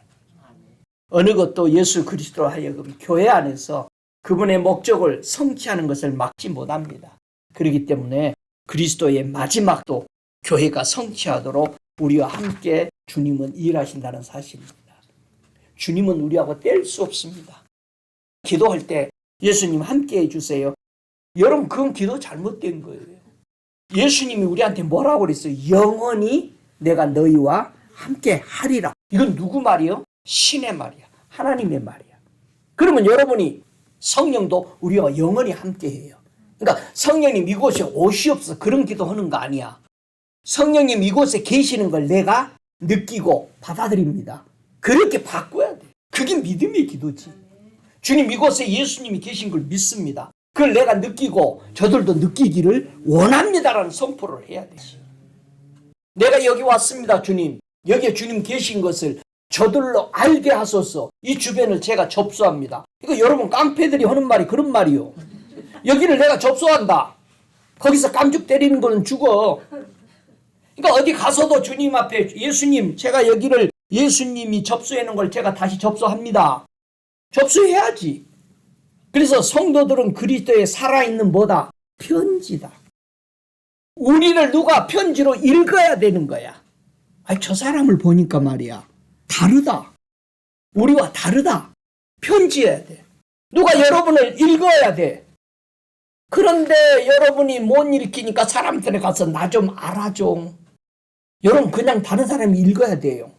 S1: 어느 것도 예수 그리스도로 하여금 교회 안에서 그분의 목적을 성취하는 것을 막지 못합니다. 그렇기 때문에 그리스도의 마지막도 교회가 성취하도록 우리와 함께 주님은 일하신다는 사실입니다. 주님은 우리하고 뗄 수 없습니다. 기도할 때 예수님 함께 해주세요. 여러분 그건 기도 잘못된 거예요. 예수님이 우리한테 뭐라고 그랬어요? 영원히 내가 너희와 함께 하리라. 이건 누구 말이요? 신의 말이야. 하나님의 말이야. 그러면 여러분이 성령도 우리와 영원히 함께 해요. 그러니까 성령님 이곳에 오시옵소서 그런 기도하는 거 아니야. 성령님 이곳에 계시는 걸 내가 느끼고 받아들입니다. 그렇게 바꿔야 돼. 그게 믿음의 기도지. 주님 이곳에 예수님이 계신 걸 믿습니다. 그걸 내가 느끼고 저들도 느끼기를 원합니다라는 선포를 해야 되지. 내가 여기 왔습니다 주님. 여기에 주님 계신 것을 저들로 알게 하소서. 이 주변을 제가 접수합니다. 이거 여러분 깡패들이 하는 말이 그런 말이요. 여기를 내가 접수한다. 거기서 깜죽 때리는 거는 죽어. 그러니까 어디 가서도 주님 앞에 예수님 제가 여기를 예수님이 접수해 놓은 걸 제가 다시 접수합니다. 접수해야지. 그래서 성도들은 그리스도의 살아있는 뭐다? 편지다. 우리를 누가 편지로 읽어야 되는 거야. 아니 저 사람을 보니까 말이야. 다르다. 우리와 다르다. 편지해야 돼. 누가 여러분을 읽어야 돼. 그런데 여러분이 못 읽히니까 사람들에 가서 나 좀 알아줘. 여러분 그냥 다른 사람이 읽어야 돼요.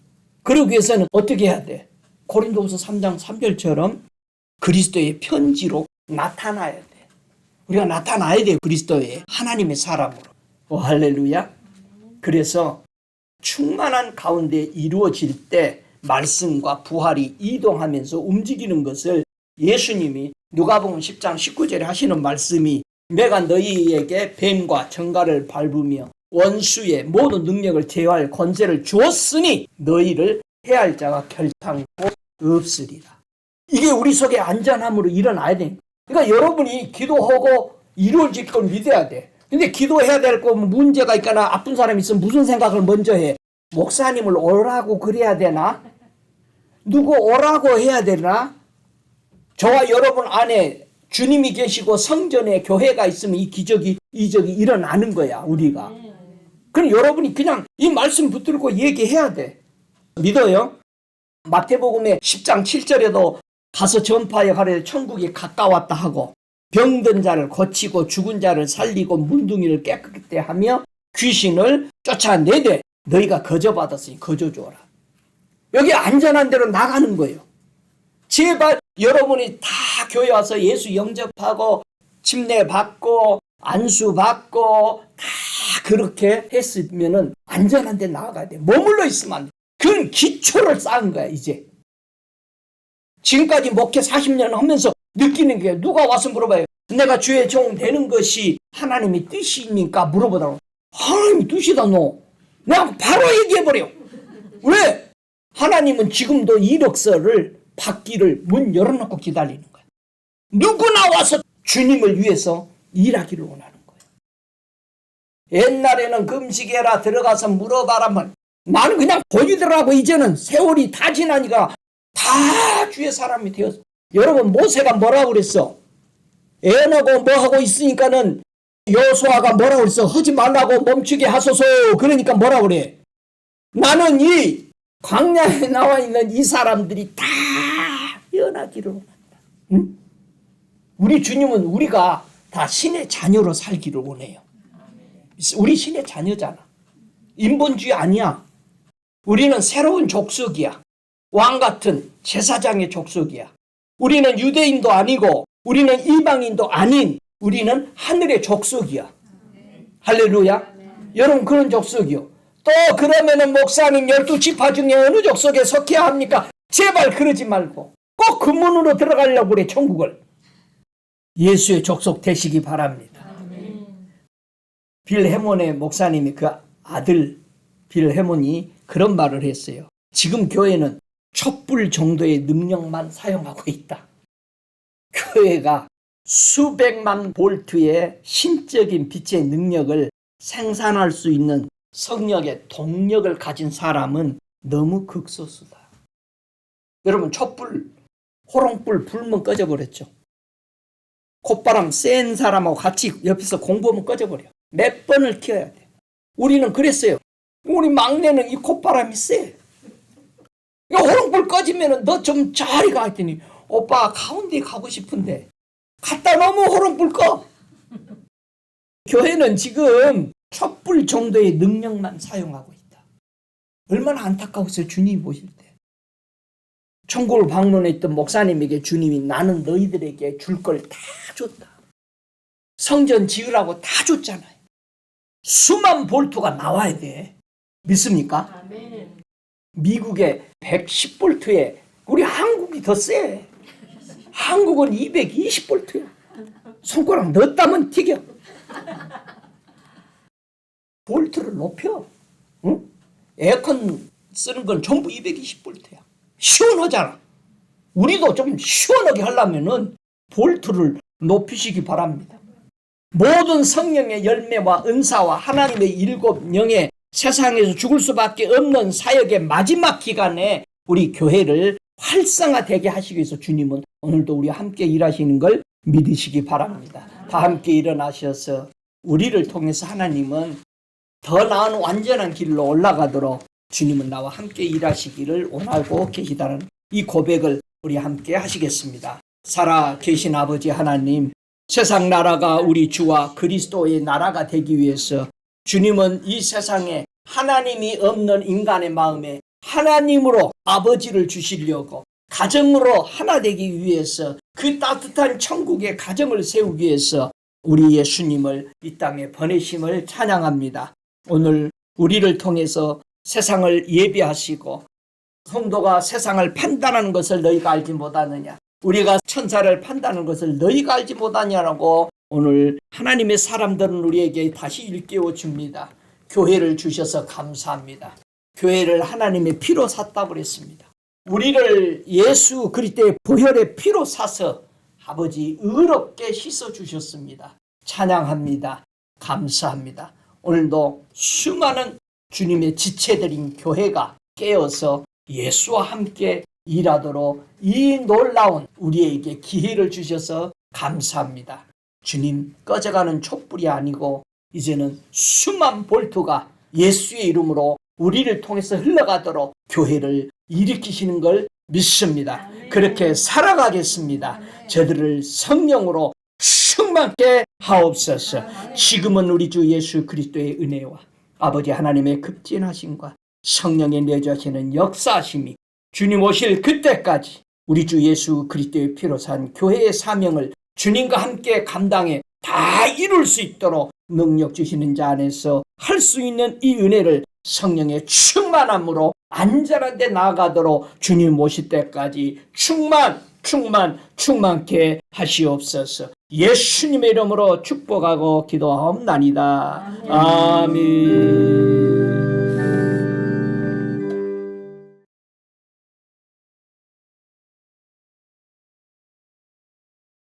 S1: 그러기 위해서는 어떻게 해야 돼? 고린도후서 3장 3절처럼 그리스도의 편지로 나타나야 돼. 우리가 나타나야 돼요. 그리스도의 하나님의 사람으로. 할렐루야. 그래서 충만한 가운데 이루어질 때 말씀과 부활이 이동하면서 움직이는 것을 예수님이 누가복음 10장 19절에 하시는 말씀이 내가 너희에게 뱀과 정갈을 밟으며 원수의 모든 능력을 제어할 권세를 주었으니 너희를 해할 자가 결탄코 없으리라. 이게 우리 속에 안전함으로 일어나야 돼. 그러니까 여러분이 기도하고 이루어질 걸 믿어야 돼. 근데 기도해야 될 거 문제가 있거나 아픈 사람이 있으면 무슨 생각을 먼저 해? 목사님을 오라고 그래야 되나? 누구 오라고 해야 되나? 저와 여러분 안에 주님이 계시고 성전에 교회가 있으면 이 기적이 이적이 일어나는 거야 우리가. 그럼 여러분이 그냥 이 말씀 붙들고 얘기해야 돼. 믿어요? 마태복음의 10장 7절에도 가서 전파에 가려 천국이 가까웠다 하고 병든 자를 고치고 죽은 자를 살리고 문둥이를 깨끗게 하며 귀신을 쫓아내되 너희가 거저받았으니 거저주어라. 여기 안전한 데로 나가는 거예요. 제발 여러분이 다 교회 와서 예수 영접하고 침례 받고 안수 받고 다 그렇게 했으면은 안전한 데 나가야 돼. 머물러 있으면 안 돼. 그건 기초를 쌓은 거야 이제. 지금까지 목회 40년 하면서 느끼는 게 누가 와서 물어봐요. 내가 주의 종 되는 것이 하나님의 뜻입니까? 물어보더라고. 하나님의 뜻이다 너. 내가 바로 얘기해버려. 왜? 하나님은 지금도 이력서를 받기를 문 열어놓고 기다리는 거야. 누구나 와서 주님을 위해서 일하기를 원하는 거예요. 옛날에는 금식해라 들어가서 물어봐라면 나는 그냥 보이더라고. 이제는 세월이 다 지나니까 다 주의 사람이 되었어. 여러분 모세가 뭐라고 그랬어? 애너고 뭐하고 있으니까는 여호수아가 뭐라고 그랬어? 하지 말라고 멈추게 하소서. 그러니까 뭐라고 그래? 나는 이 광야에 나와 있는 이 사람들이 다 변하기를 원한다. 응? 우리 주님은 우리가 다 신의 자녀로 살기를 원해요. 우리 신의 자녀잖아. 인본주의 아니야. 우리는 새로운 족속이야. 왕같은 제사장의 족속이야. 우리는 유대인도 아니고 우리는 이방인도 아닌 우리는 하늘의 족속이야. 할렐루야. 여러분 그런 족속이요. 또 그러면은 목사님 12지파 중에 어느 족속에 속해야 합니까? 제발 그러지 말고 꼭 그 문으로 들어가려고 그래. 천국을. 예수의 족속 되시기 바랍니다. 빌 해몬의 목사님이 그 아들 빌 해몬이 그런 말을 했어요. 지금 교회는 촛불 정도의 능력만 사용하고 있다. 교회가 수백만 볼트의 신적인 빛의 능력을 생산할 수 있는 성령의 동력을 가진 사람은 너무 극소수다. 여러분 촛불, 호롱불 불면 꺼져버렸죠. 콧바람 센 사람하고 같이 옆에서 공부하면 꺼져버려. 몇 번을 켜야 돼. 우리는 그랬어요. 우리 막내는 이 콧바람이 세. 호롱불 꺼지면 너 좀 저리 가 했더니 오빠 가운데 가고 싶은데 갔다 놓으면 호롱불 꺼. 교회는 지금 촛불 정도의 능력만 사용하고 있다. 얼마나 안타까웠어요. 주님이 보실 때. 천국을 방문했던 목사님에게 주님이 나는 너희들에게 줄 걸 다 줬다. 성전 지으라고 다 줬잖아요. 수만 볼트가 나와야 돼. 믿습니까? 아멘. 미국의 110볼트에 우리 한국이 더 세. 한국은 220볼트야. 손가락 넣었다면 튀겨. 볼트를 높여. 응? 에어컨 쓰는 건 전부 220볼트야. 시원하잖아. 우리도 좀 시원하게 하려면은 볼트를 높이시기 바랍니다. 모든 성령의 열매와 은사와 하나님의 일곱 영의 세상에서 죽을 수밖에 없는 사역의 마지막 기간에 우리 교회를 활성화되게 하시기 위해서 주님은 오늘도 우리와 함께 일하시는 걸 믿으시기 바랍니다. 다 함께 일어나셔서 우리를 통해서 하나님은 더 나은 완전한 길로 올라가도록 주님은 나와 함께 일하시기를 원하고 계시다는 이 고백을 우리 함께 하시겠습니다. 살아 계신 아버지 하나님, 세상 나라가 우리 주와 그리스도의 나라가 되기 위해서 주님은 이 세상에 하나님이 없는 인간의 마음에 하나님으로 아버지를 주시려고 가정으로 하나 되기 위해서 그 따뜻한 천국의 가정을 세우기 위해서 우리 예수님을 이 땅에 보내심을 찬양합니다. 오늘 우리를 통해서 세상을 예비하시고 성도가 세상을 판단하는 것을 너희가 알지 못하느냐, 우리가 천사를 판단하는 것을 너희가 알지 못하냐라고 오늘 하나님의 사람들은 우리에게 다시 일깨워 줍니다. 교회를 주셔서 감사합니다. 교회를 하나님의 피로 샀다고 그랬습니다. 우리를 예수 그리스도의 보혈의 피로 사서 아버지 의롭게 씻어 주셨습니다. 찬양합니다. 감사합니다. 오늘도 수많은 주님의 지체들인 교회가 깨어서 예수와 함께 일하도록 이 놀라운 우리에게 기회를 주셔서 감사합니다. 주님, 꺼져가는 촛불이 아니고 이제는 수만 볼트가 예수의 이름으로 우리를 통해서 흘러가도록 교회를 일으키시는 걸 믿습니다. 그렇게 살아가겠습니다. 저들을 성령으로 충만케 하옵소서. 지금은 우리 주 예수 그리스도의 은혜와 아버지 하나님의 급진하심과 성령의 내주하시는 역사하심이 주님 오실 그때까지 우리 주 예수 그리스도의 피로 산 교회의 사명을 주님과 함께 감당해 다 이룰 수 있도록 능력 주시는 자 안에서 할 수 있는 이 은혜를 성령의 충만함으로 안전한 데 나아가도록 주님 오실 때까지 충만케 하시옵소서. 예수님의 이름으로 축복하고 기도하옵나이다. 아멘.